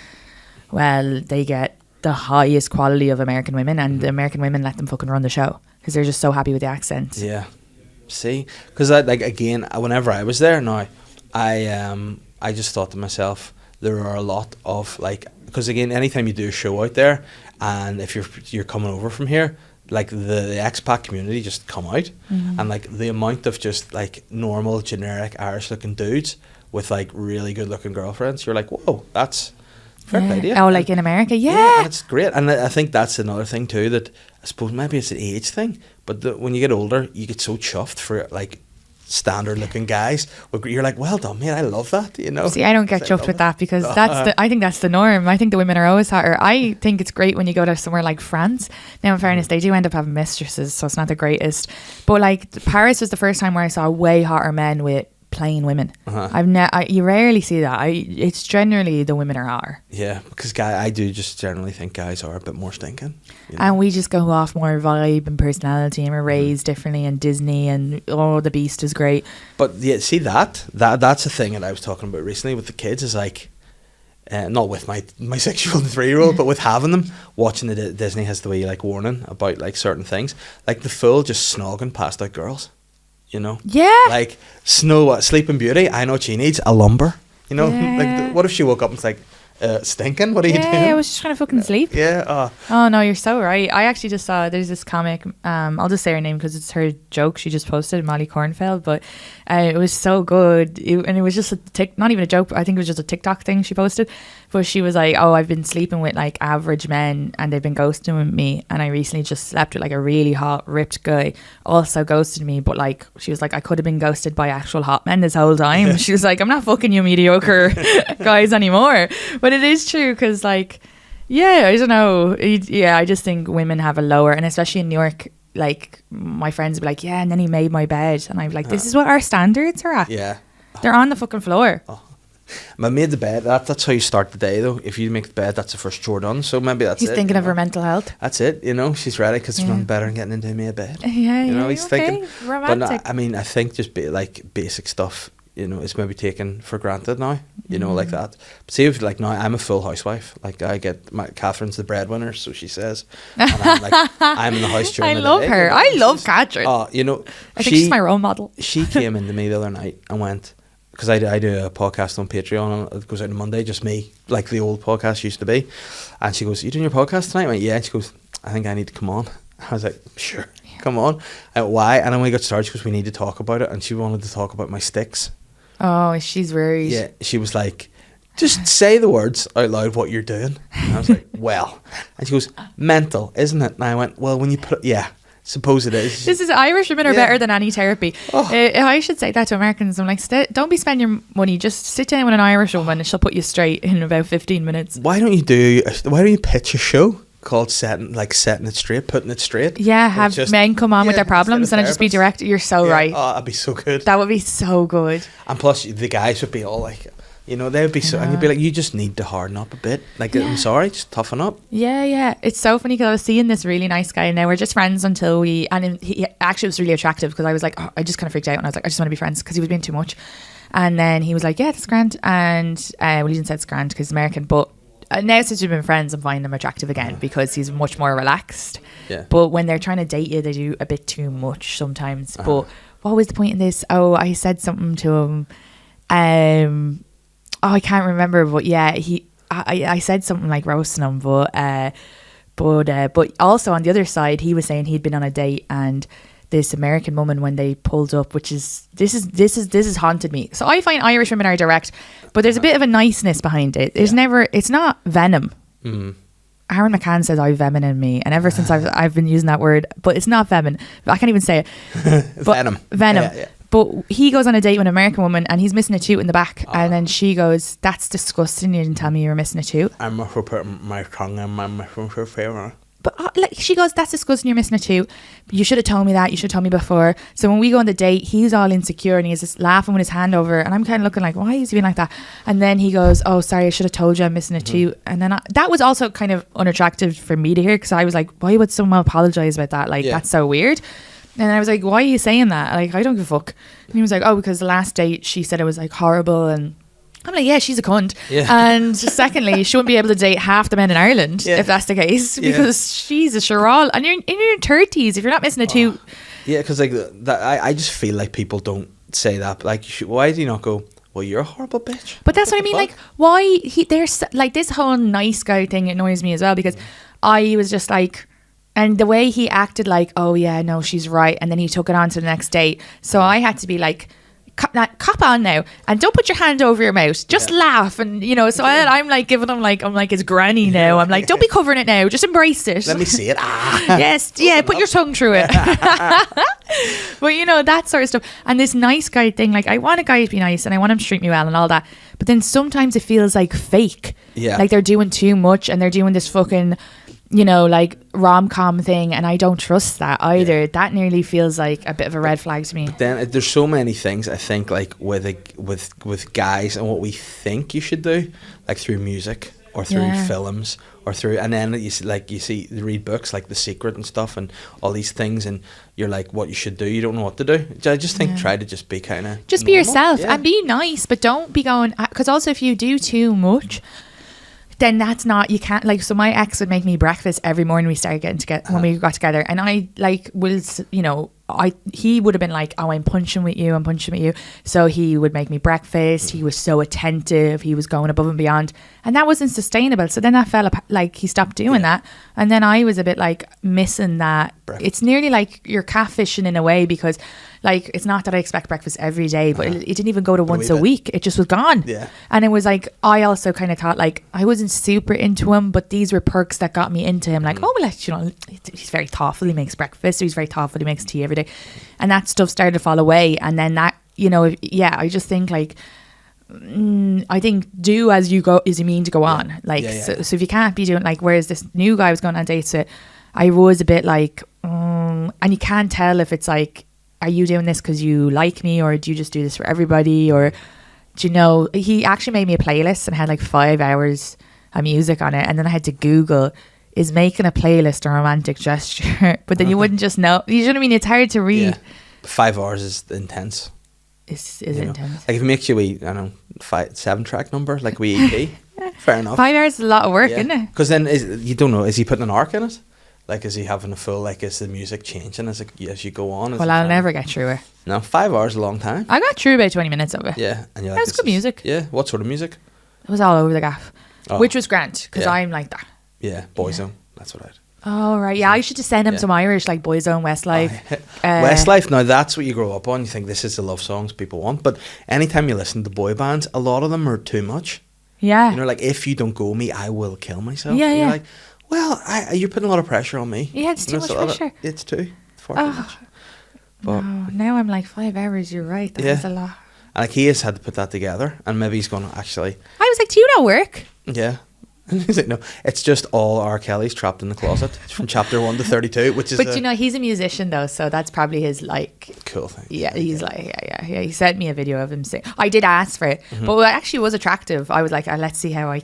well, they get the highest quality of American women, and the American women let them fucking run the show because they're just so happy with the accents. Yeah. See, because like again, whenever I was there, now I just thought to myself, there are a lot of like, because again, anytime you do a show out there, and if you're coming over from here, like the expat community just come out, and like the amount of just like normal generic Irish looking dudes with like really good looking girlfriends, you're like, whoa, that's fair play to you. Oh, like in America, yeah. And it's great, and I think that's another thing too, that I suppose maybe it's an age thing, but when you get older, you get so chuffed for like standard looking guys. You're like, well done, mate. I love that. You know. See, I don't get It's like, chuffed with that because I think that's the norm. I think the women are always hotter. I think it's great when you go to somewhere like France. Now, in fairness, they do end up having mistresses, so it's not the greatest. But like Paris was the first time where I saw way hotter men with plain women. You rarely see that. It's generally the women are hotter. Yeah, because I do just generally think guys are a bit more stinking. You know? And we just go off more vibe and personality, and we're raised differently, and Disney and the Beast is great. But yeah, see that's the thing that I was talking about recently with the kids is like, not with my 6-year-old and 3-year-old, but with having them watching the Disney has the way like warning about like certain things, like the full just snogging past out girls. You know, Yeah. like Sleeping Beauty. I know what she needs, a lumber. You know, Yeah. like what if she woke up and it's like, stinking? What are you doing? Yeah, I was just trying to fucking sleep. Yeah. Oh no, you're so right. I actually just saw there's this comic. I'll just say her name because it's her joke she just posted, Molly Kornfeld. But it was so good, and it was just not even a joke. I think it was just a TikTok thing she posted. But she was like, "Oh, I've been sleeping with like average men, and they've been ghosting me. And I recently just slept with like a really hot, ripped guy, also ghosted me. But like, she was like, I could have been ghosted by actual hot men this whole time. She was like, I'm not fucking you mediocre guys anymore. But it is true because like, yeah, I don't know. Yeah, I just think women have a lower, and especially in New York, like my friends would be like, yeah, and then he made my bed, and I'm like, this is what our standards are at. Yeah. They're on the fucking floor. I made the bed. That's how you start the day, though. If you make the bed, that's the first chore done. So maybe that's He's it. thinking of her mental health. That's it. You know, she's ready because there's nothing better than getting into me a bed. Yeah, you know, yeah, he's okay. thinking. Romantic. But no, I mean, I think just like basic stuff, you know, is maybe taken for granted now. You know, like that. But see, if like now I'm a full housewife. Like I get Catherine's the breadwinner, so she says. And I'm in the house during I the day. love her. You know, I love Catherine. Oh, you know, I think she's my role model. She came into me the other night and went, because I do a podcast on Patreon, and it goes out on Monday, just me, like the old podcast used to be. And she goes, you doing your podcast tonight? I went, yeah. And she goes, I think I need to come on. I was like, sure, come on. I went, why? And then we got started because we need to talk about it, and she wanted to talk about my sticks. Oh, she's worried. Yeah, she was like, just say the words out loud what you're doing. And I was like, well. And she goes, mental, isn't it? And I went, well, when you put, yeah. Suppose it is. This is Irish women are better than any therapy. I should say that to Americans. I'm like, don't be spending your money. Just sit down with an Irish woman and she'll put you straight in about 15 minutes. Why don't you pitch a show called setting it straight, putting it straight? Yeah, have men come on with their problems and just be direct. You're so right. Oh, that'd be so good. That would be so good. And plus, the guys would be all like, you know, they would be so, and you'd be like, you just need to harden up a bit. Like, I'm sorry, just toughen up. Yeah. It's so funny because I was seeing this really nice guy, and now we're just friends until he actually was really attractive because I was like, I just kind of freaked out, and I was like, I just want to be friends because he was being too much. And then he was like, yeah, that's grand. And well, he didn't say it's grand because he's American, but now since we've been friends, I'm finding him attractive again because he's much more relaxed. Yeah. But when they're trying to date you, they do a bit too much sometimes. But what was the point in this? Oh, I said something to him. I can't remember, but yeah, I said something like roasting him, but also on the other side, he was saying he'd been on a date and this American woman, when they pulled up, which is this has haunted me. So I find Irish women are direct, but there's a bit of a niceness behind it. It's not venom. Aaron McCann says I venom in me, and ever since I've been using that word, but it's not venom. I can't even say it. Venom. Yeah. But he goes on a date with an American woman and he's missing a tooth in the back. And then she goes, that's disgusting. You didn't tell me you were missing a tooth. I'm also putting my tongue in my mouth for favor. But like, she goes, that's disgusting, you're missing a tooth. You should have told me that. You should have told me before. So when we go on the date, he's all insecure and he's just laughing with his hand over. And I'm kind of looking like, why is he being like that? And then he goes, oh, sorry, I should have told you I'm missing a tooth. And then that was also kind of unattractive for me to hear, because I was like, why would someone apologize about that? Like, that's so weird. And I was like, why are you saying that? Like, I don't give a fuck. And he was like, oh, because the last date she said it was like horrible. And I'm like, yeah, she's a cunt. Yeah. And secondly, she wouldn't be able to date half the men in Ireland if that's the case, because she's a Sherall. And you're in your 30s, if you're not missing a tooth. Yeah, because like that, I just feel like people don't say that. Like, why do you not go, well, you're a horrible bitch? But that's what I mean. Like, why there's like this whole nice guy thing annoys me as well, because I was just like, and the way he acted like, oh yeah, no, she's right. And then he took it on to the next date. So I had to be like, cop on now, and don't put your hand over your mouth, just laugh. And you know, so I'm like giving him like, I'm like his granny now. I'm like, don't be covering it now, just embrace it. Let me see it. Yes, yeah, put your tongue through it. But you know, that sort of stuff. And this nice guy thing, like, I want a guy to be nice and I want him to treat me well and all that, but then sometimes it feels like fake. Like they're doing too much and they're doing this fucking, you know, like rom-com thing, and I don't trust that either. That nearly feels like a bit of a red flag to me. But then there's so many things, I think, like with guys and what we think you should do, like through music or through films or through, and then you read books like The Secret and stuff and all these things, and you're like, what you should do, you don't know what to do. I just think try to just be kind of just normal. Be yourself and be nice, but don't be going, because also if you do too much, then that's not, you can't, like, so my ex would make me breakfast every morning we started getting together, when we got together, and I like will, you know, he would have been like, oh, I'm punching with you, so he would make me breakfast. He was so attentive, he was going above and beyond, and that wasn't sustainable. So then that fell apart, like he stopped doing that, and then I was a bit like missing that. It's nearly like you're catfishing in a way, because like, it's not that I expect breakfast every day, but it didn't even go to once a week. It just was gone. And it was like, I also kind of thought, like, I wasn't super into him, but these were perks that got me into him. Like, oh, well, you know, he's very thoughtful, he makes breakfast, so he's very thoughtful, he makes tea every day. And that stuff started to fall away. And then that, you know, I just think like, I think do as you mean to go on. Like, so if you can't be doing, like, whereas this new guy was going on dates with, I was a bit like, and you can't tell if it's like, are you doing this because you like me, or do you just do this for everybody? Or, do you know, he actually made me a playlist and had like 5 hours of music on it. And then I had to Google, is making a playlist a romantic gesture? But then you wouldn't just know. You know what I mean? It's hard to read. Yeah. 5 hours is intense. Is intense. Like, if it makes you, I don't know, 7-track number, like we EP, fair enough. 5 hours is a lot of work, isn't it? Because then you don't know, is he putting an arc in it? Like, is he having a full, like, is the music changing as you go on? Well, I'll never get through it. No, 5 hours is a long time. I got through about 20 minutes of it. Yeah. And you're like, that was good music. Yeah. What sort of music? It was all over the gaff, which was grand, because I'm like that. Yeah, Boyzone. That's what I had. Oh, right. Yeah, I should just send him some Irish, like Boyzone, Westlife. Westlife, now that's what you grow up on. You think this is the love songs people want. But anytime you listen to boy bands, a lot of them are too much. Yeah. You know, like, if you don't go me, I will kill myself. Yeah, you're like, well, you're putting a lot of pressure on me. Yeah, it's too much pressure. It's far too much. But no, now I'm like, 5 hours, you're right. That is a lot. And like, he has had to put that together, and maybe he's going to actually... I was like, do you not work? Yeah. And he's like, no, it's just all R. Kelly's trapped in the closet. It's from chapter 1 to 32, which is... But you know, he's a musician though, so that's probably his, like... cool thing. Yeah, he's like, yeah. He sent me a video of him saying... I did ask for it, but it actually was attractive. I was like, let's see how I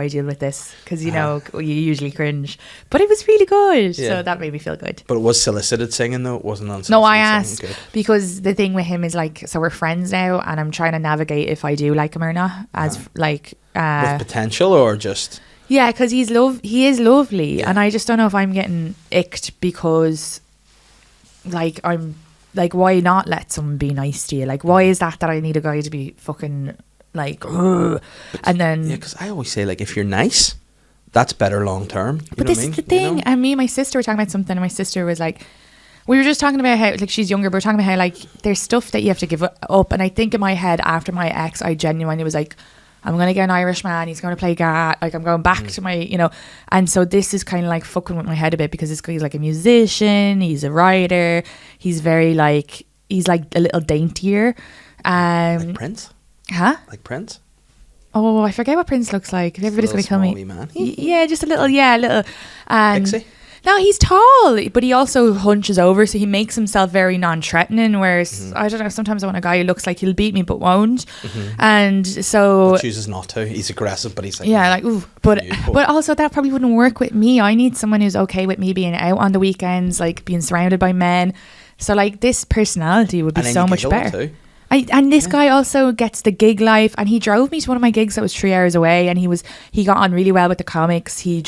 deal with this, because, you know, you usually cringe. But it was really good, so that made me feel good. But it was solicited singing though? It wasn't unsolicited? No, I asked, because the thing with him is, like, so we're friends now, and I'm trying to navigate if I do like him or not, as like... with potential, or just... Yeah, because he is lovely, and I just don't know if I'm getting icked, because, like, I'm like, why not let someone be nice to you? Like, why is that I need a guy to be fucking like, ugh? And then because I always say, like, if you're nice, that's better long term. But this is the thing, you know? And me and my sister were talking about something, and my sister was like, we were just talking about how, like, she's younger, but we're talking about how, like, there's stuff that you have to give up, and I think in my head after my ex, I genuinely was like, I'm going to get an Irish man, he's going to play Gat, like, I'm going back to my, you know, and so this is kind of like fucking with my head a bit, because this guy's like a musician, he's a writer, he's very like, he's like a little daintier. Like Prince? Huh? Like Prince? Oh, I forget what Prince looks like. Everybody's going to kill me. Man. Yeah, just a little, little. And Pixie? No, he's tall, but he also hunches over, so he makes himself very non-threatening. Whereas I don't know, sometimes I want a guy who looks like he'll beat me but won't, and so But chooses not to. He's aggressive, but he's like, yeah, like ooh. But also that probably wouldn't work with me. I need someone who's okay with me being out on the weekends, like being surrounded by men. So like this personality would be so much better. Too. And this guy also gets the gig life, and he drove me to one of my gigs that was 3 hours away, and he got on really well with the comics. He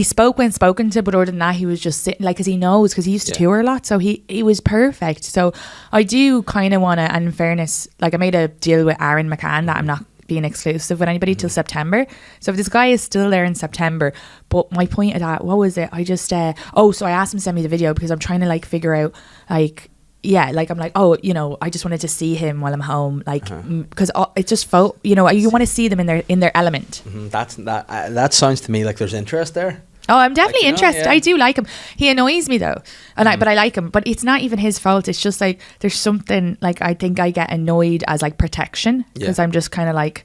spoke when spoken to, but other than that, he was just sitting, like, because he used to tour a lot, so he was perfect. So I do kind of want to, and in fairness, like I made a deal with Aaron McCann that I'm not being exclusive with anybody till September. So if this guy is still there in September, but my point of that, what was it? I just so I asked him to send me the video because I'm trying to like figure out like. Yeah, like I'm like, oh, you know, I just wanted to see him while I'm home, like, because it just felt, you know, you want to see them in their element. That sounds to me like there's interest there. Oh, I'm definitely like, interested. I do like him. He annoys me though, and but I like him. But it's not even his fault. It's just like there's something like I think I get annoyed as like protection because I'm just kind of like.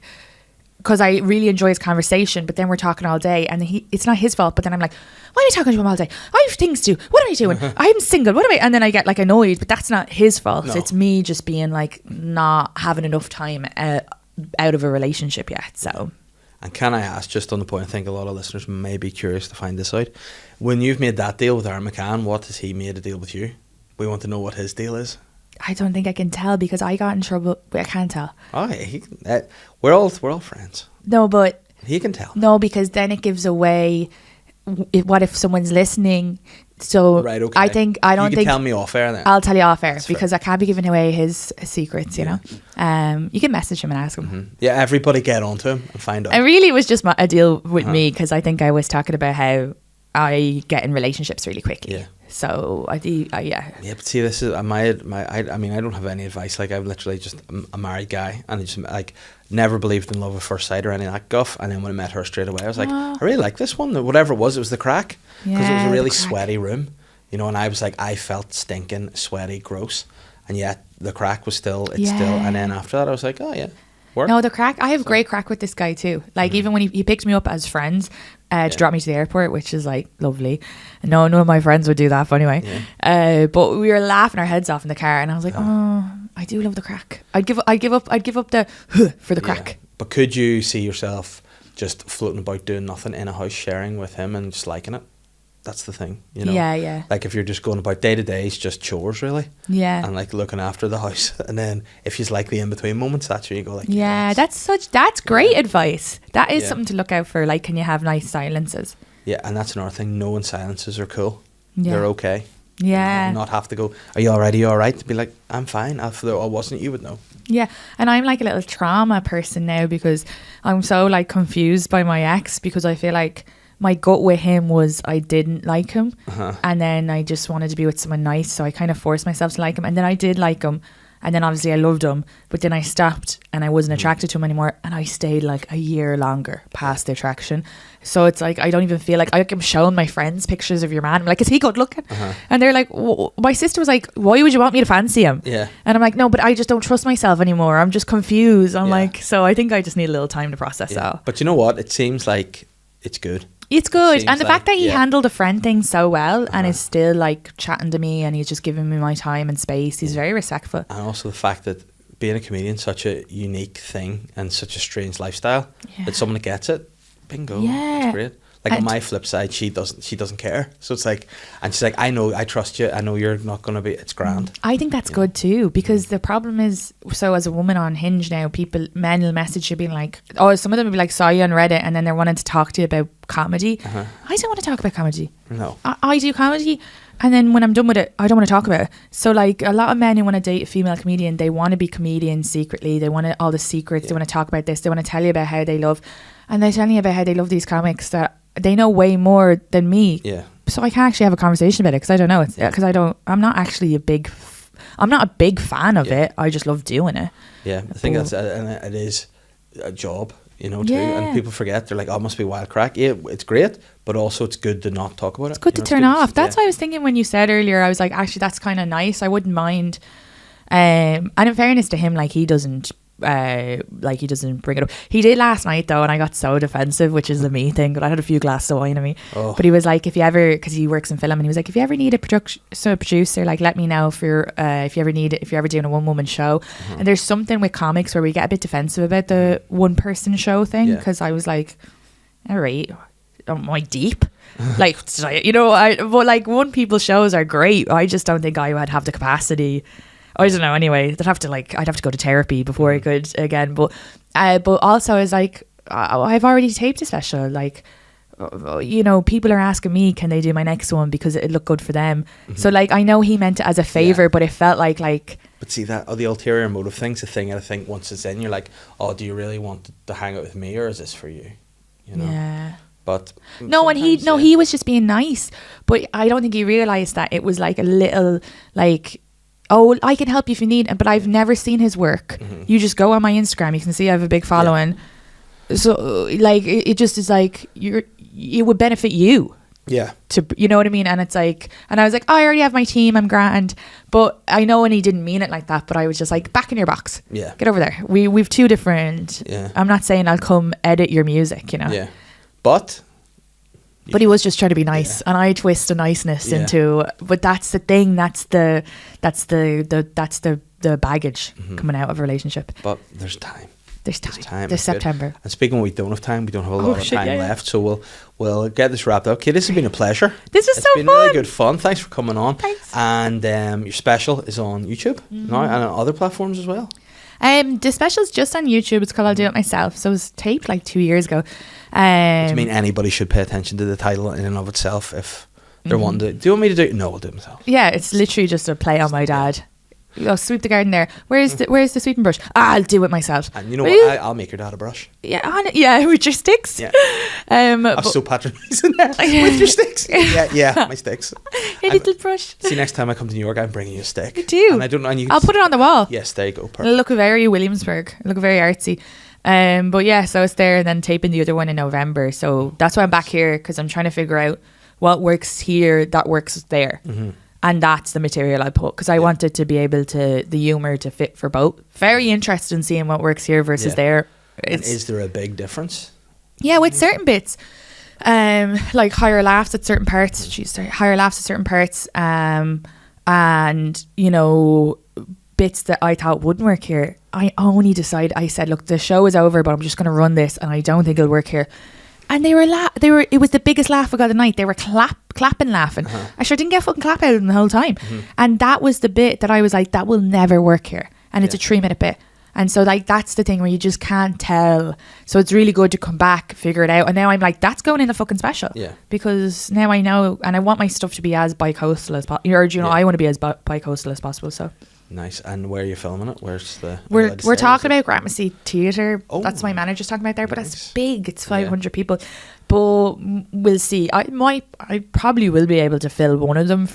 Because I really enjoy his conversation, but then we're talking all day, and it's not his fault. But then I'm like, why are you talking to him all day? I have things to do. What am I doing? I'm single. What am I? And then I get like annoyed, but that's not his fault. No. It's me just being like not having enough time out of a relationship yet. So. And can I ask, just on the point, I think a lot of listeners may be curious to find this out. When you've made that deal with Aaron McCann, what has he made a deal with you? We want to know what his deal is. I don't think I can tell because I got in trouble. I can't tell. Oh, yeah, we're all friends. No, but he can tell. No, because then it gives away. What if someone's listening? So right, okay. I don't think. You can tell me off air then. I'll tell you off air. That's because fair. I can't be giving away his secrets. You know. You can message him and ask him. Mm-hmm. Yeah, everybody get onto him and find out. And really, it was just a deal with me because I think I was talking about how I get in relationships really quickly. Yeah. So yeah. But see, this is I mean, I don't have any advice. Like I'm literally just a married guy, and I just like never believed in love at first sight or any of that guff. And then when I met her straight away, I was like, I really like this one. Whatever it was the crack because it was a really sweaty room, you know. And I was like, I felt stinking, sweaty, gross, and yet the crack was still. And then after that, I was like, oh yeah. Work. No, the crack. I have great crack with this guy too. Like even when he picked me up as friends to drop me to the airport, which is like lovely. No, none of my friends would do that, but anyway. Yeah. But we were laughing our heads off in the car, and I was like, oh, I do love the crack. I'd give up the for the crack. But could you see yourself just floating about doing nothing in a house, sharing with him, and just liking it? That's the thing, you know. Yeah. Like if you're just going about day to day, it's just chores really. Yeah. And like looking after the house, and then if you like the in between moments, that's where you go like. Yeah, that's great advice. That is something to look out for. Like, can you have nice silences? Yeah, and that's another thing. Knowing silences are cool. Yeah. They're okay. Yeah. You know, not have to go. Are you alright? Are you alright? To be like, I'm fine. If I wasn't, you would know. Yeah, and I'm like a little trauma person now because I'm so like confused by my ex because I feel like. My gut with him was I didn't like him, and then I just wanted to be with someone nice, so I kind of forced myself to like him, and then I did like him, and then obviously I loved him, but then I stopped and I wasn't attracted to him anymore, and I stayed like a year longer past the attraction. So it's like I don't even feel like I'm showing my friends pictures of your man. I'm like, is he good looking? And they're like, my sister was like, why would you want me to fancy him? Yeah. And I'm like, no, but I just don't trust myself anymore. I'm just confused. I'm like, so I think I just need a little time to process that. But you know what? It seems like it's good. It's good. And the fact that he handled a friend thing so well and is still like chatting to me and he's just giving me my time and space. He's very respectful. And also the fact that being a comedian is such a unique thing and such a strange lifestyle that someone that gets it, bingo. Yeah. It's great. Like on my flip side, she doesn't care. So it's like, and she's like, I know, I trust you. I know you're not going to be, it's grand. I think that's good too, because the problem is, so as a woman on Hinge now, men will message you being like, some of them will be like, saw you on Reddit, and then they're wanting to talk to you about comedy. I don't want to talk about comedy. No. I do comedy, and then when I'm done with it, I don't want to talk about it. So like a lot of men who want to date a female comedian, they want to be comedians secretly. They want all the secrets. They want to talk about this. They want to tell you about how they love, and they're telling you about how they love these comics that they know way more than me. Yeah. So I can't actually have a conversation about it because I don't know. Because I'm not actually I'm not a big fan of it. I just love doing it. Yeah, I think and it is a job, you know, too. And people forget, they're like, oh, it must be wild crack. Yeah, it's great, but also it's good to not talk about it. It's good to turn off. That's what I was thinking when you said earlier. I was like, actually, that's kind of nice. I wouldn't mind. And in fairness to him, like he doesn't like he doesn't bring it up. He did last night though, and I got so defensive, which is a me thing, but I had a few glasses of wine on me. But he was like, if you ever, because he works in film, and he was like, if you ever need a producer, like let me know if you're if you ever doing a one woman show. And there's something with comics where we get a bit defensive about the one person show thing, because I was like, all right, am I deep? Like, you know, but like one people's shows are great. I just don't think I would have the capacity. I don't know. Anyway, I'd have to go to therapy before I could again. But also I was like, I've already taped a special. Like, you know, people are asking me, can they do my next one because it looked good for them. So like, I know he meant it as a favor, but it felt like. But see that the ulterior motive thing's the thing. I think once it's in, you're like, oh, do you really want to hang out with me, or is this for you? You know. Yeah. But he was just being nice. But I don't think he realized that it was like a little like, oh, I can help you if you need, but I've never seen his work. You just go on my Instagram, you can see I have a big following. So like it just is like it would benefit you. Yeah. To, you know what I mean? And it's like, and I was like, oh, I already have my team, I'm grand. But I know, and he didn't mean it like that, but I was just like, back in your box. Yeah. Get over there. We've two different. Yeah. I'm not saying I'll come edit your music, you know. Yeah. But he was just trying to be nice, and I twist the niceness into. But that's the thing. That's the baggage coming out of a relationship. But there's time. There's September. And speaking of, we don't have time. We don't have a lot of time left, so we'll get this wrapped up. Okay, this has been a pleasure. It's been really good fun. Thanks for coming on. Thanks. And your special is on YouTube now and on other platforms as well. The special's just on YouTube. It's called I'll Do It Myself. So it was taped like 2 years ago. Which mean anybody should pay attention to the title in and of itself if they're wanting to. Do you want me to do it? No, I'll do it myself. Yeah, it's literally just a play on my dad. Oh, sweep the garden there. Where's the sweeping brush? I'll do it myself. And you know what? I'll make your dad a brush. Yeah, with your sticks. Yeah. I'm so patronising there. With your sticks. Yeah, my sticks. A little brush. See, next time I come to New York, I'm bringing you a stick. You do. And I don't know. I'll put it on the wall. Yes, there you go. Perfect. It'll look very Williamsburg. It'll look very artsy. But yeah, so it's there, and then taping the other one in November. So that's why I'm back here, because I'm trying to figure out what works here that works there. And that's the material I put, because I wanted to be able to, the humour to fit for both. Very interested in seeing what works here versus there. And is there a big difference? Yeah, with certain bits. Like higher laughs at certain parts. Higher laughs at certain parts. And, you know, bits that I thought wouldn't work here. I said, look, the show is over, but I'm just going to run this, and I don't think it'll work here. And it was the biggest laugh I got of the night. They were clapping, laughing. I sure didn't get a fucking clap out of them the whole time. And that was the bit that I was like, that will never work here. And it's a 3-minute bit. And so like, that's the thing where you just can't tell. So it's really good to come back, figure it out. And now I'm like, that's going in the fucking special. Yeah. Because now I know, and I want my stuff to be as bi-coastal as possible. Or, you know, I want to be as bi-coastal as possible. So. Nice. And where are you filming it? Where's the... We're talking about Gramercy Theatre. Oh, that's my manager's talking about there. But that's big. It's 500 people. But we'll see. I probably will be able to fill one of them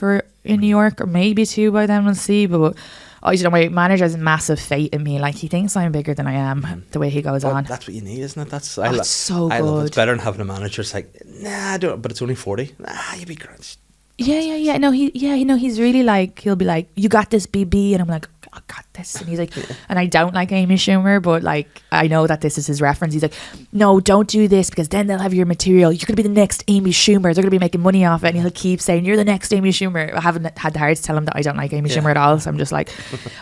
in New York, or maybe 2 by then. We'll see. But I don't know, my manager has massive faith in me. Like, he thinks I'm bigger than I am, the way he goes on. That's what you need, isn't it? It's so good. Love it. It's better than having a manager. It's like, nah, I don't. But it's only 40. Nah, you'd be great. Yeah. No, he's really like, he'll be like, you got this, BB, and I'm like, I got this, and he's like, and I don't like Amy Schumer, but like, I know that this is his reference. He's like, no, don't do this, because then they'll have your material. You're gonna be the next Amy Schumer. They're gonna be making money off it, and he'll keep saying, you're the next Amy Schumer. I haven't had the heart to tell him that I don't like Amy Schumer at all, so I'm just like,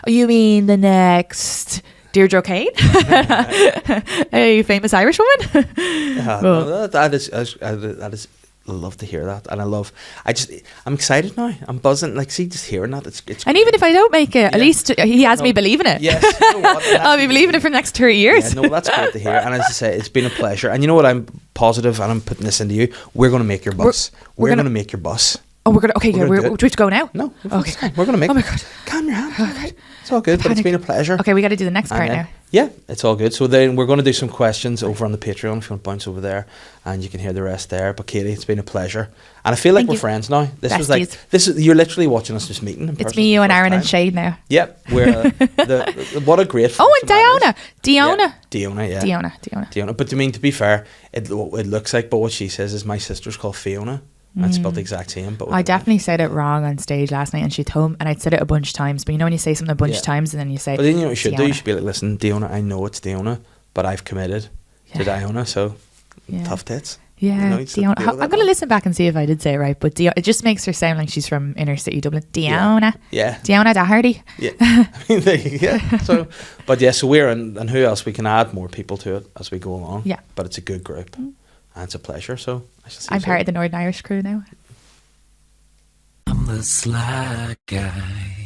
oh, you mean the next Deirdre O'Kane? A famous Irish woman? That is I love to hear that, and I'm excited now. I'm buzzing. Like, see, just hearing that, it's. And even if I don't make it, at least he has me believing it. Yes, you know what, I'll be believing it for the next 30 years. Yeah, no, that's great to hear. And as I say, it's been a pleasure. And you know what? I'm positive, and I'm putting this into you. We're going to make your bus. We're going to make your bus. Oh, we're gonna. Okay, do we have to go now? No. Okay. We're gonna make. Oh my god. Calm your hand. Okay. It's all good, but it's been a pleasure. Okay, we got to do the next part now. Yeah, it's all good. So then we're going to do some questions over on the Patreon. If you want to bounce over there, and you can hear the rest there. But Katie, it's been a pleasure, and I feel like we're friends now. You're literally watching us just meeting in person. It's me, you, and Aaron and Shade now. Yep, we're what a great. Oh, and Diona. Diona. But I mean, to be fair, it looks like. But what she says is my sister's called Fiona. And it's spelled the exact same. But I definitely said it wrong on stage last night, and she told me, and I'd said it a bunch of times. But you know when you say something a bunch of times and then you say, but then you know what you should do? Diona. You should be like, listen, Diona, I know it's Diona, but I've committed to Diona, so tough tits. Yeah, you know, Diona. I'm going to listen back and see if I did say it right, but it just makes her sound like she's from inner city Dublin. Diona. Yeah. Diona Dahardy. Yeah. I mean, so, but yeah, so we're in, and who else? We can add more people to it as we go along. Yeah. But it's a good group, and it's a pleasure, so I shall see I'm you part soon. of the Northern Irish crew now. I'm the sly guy.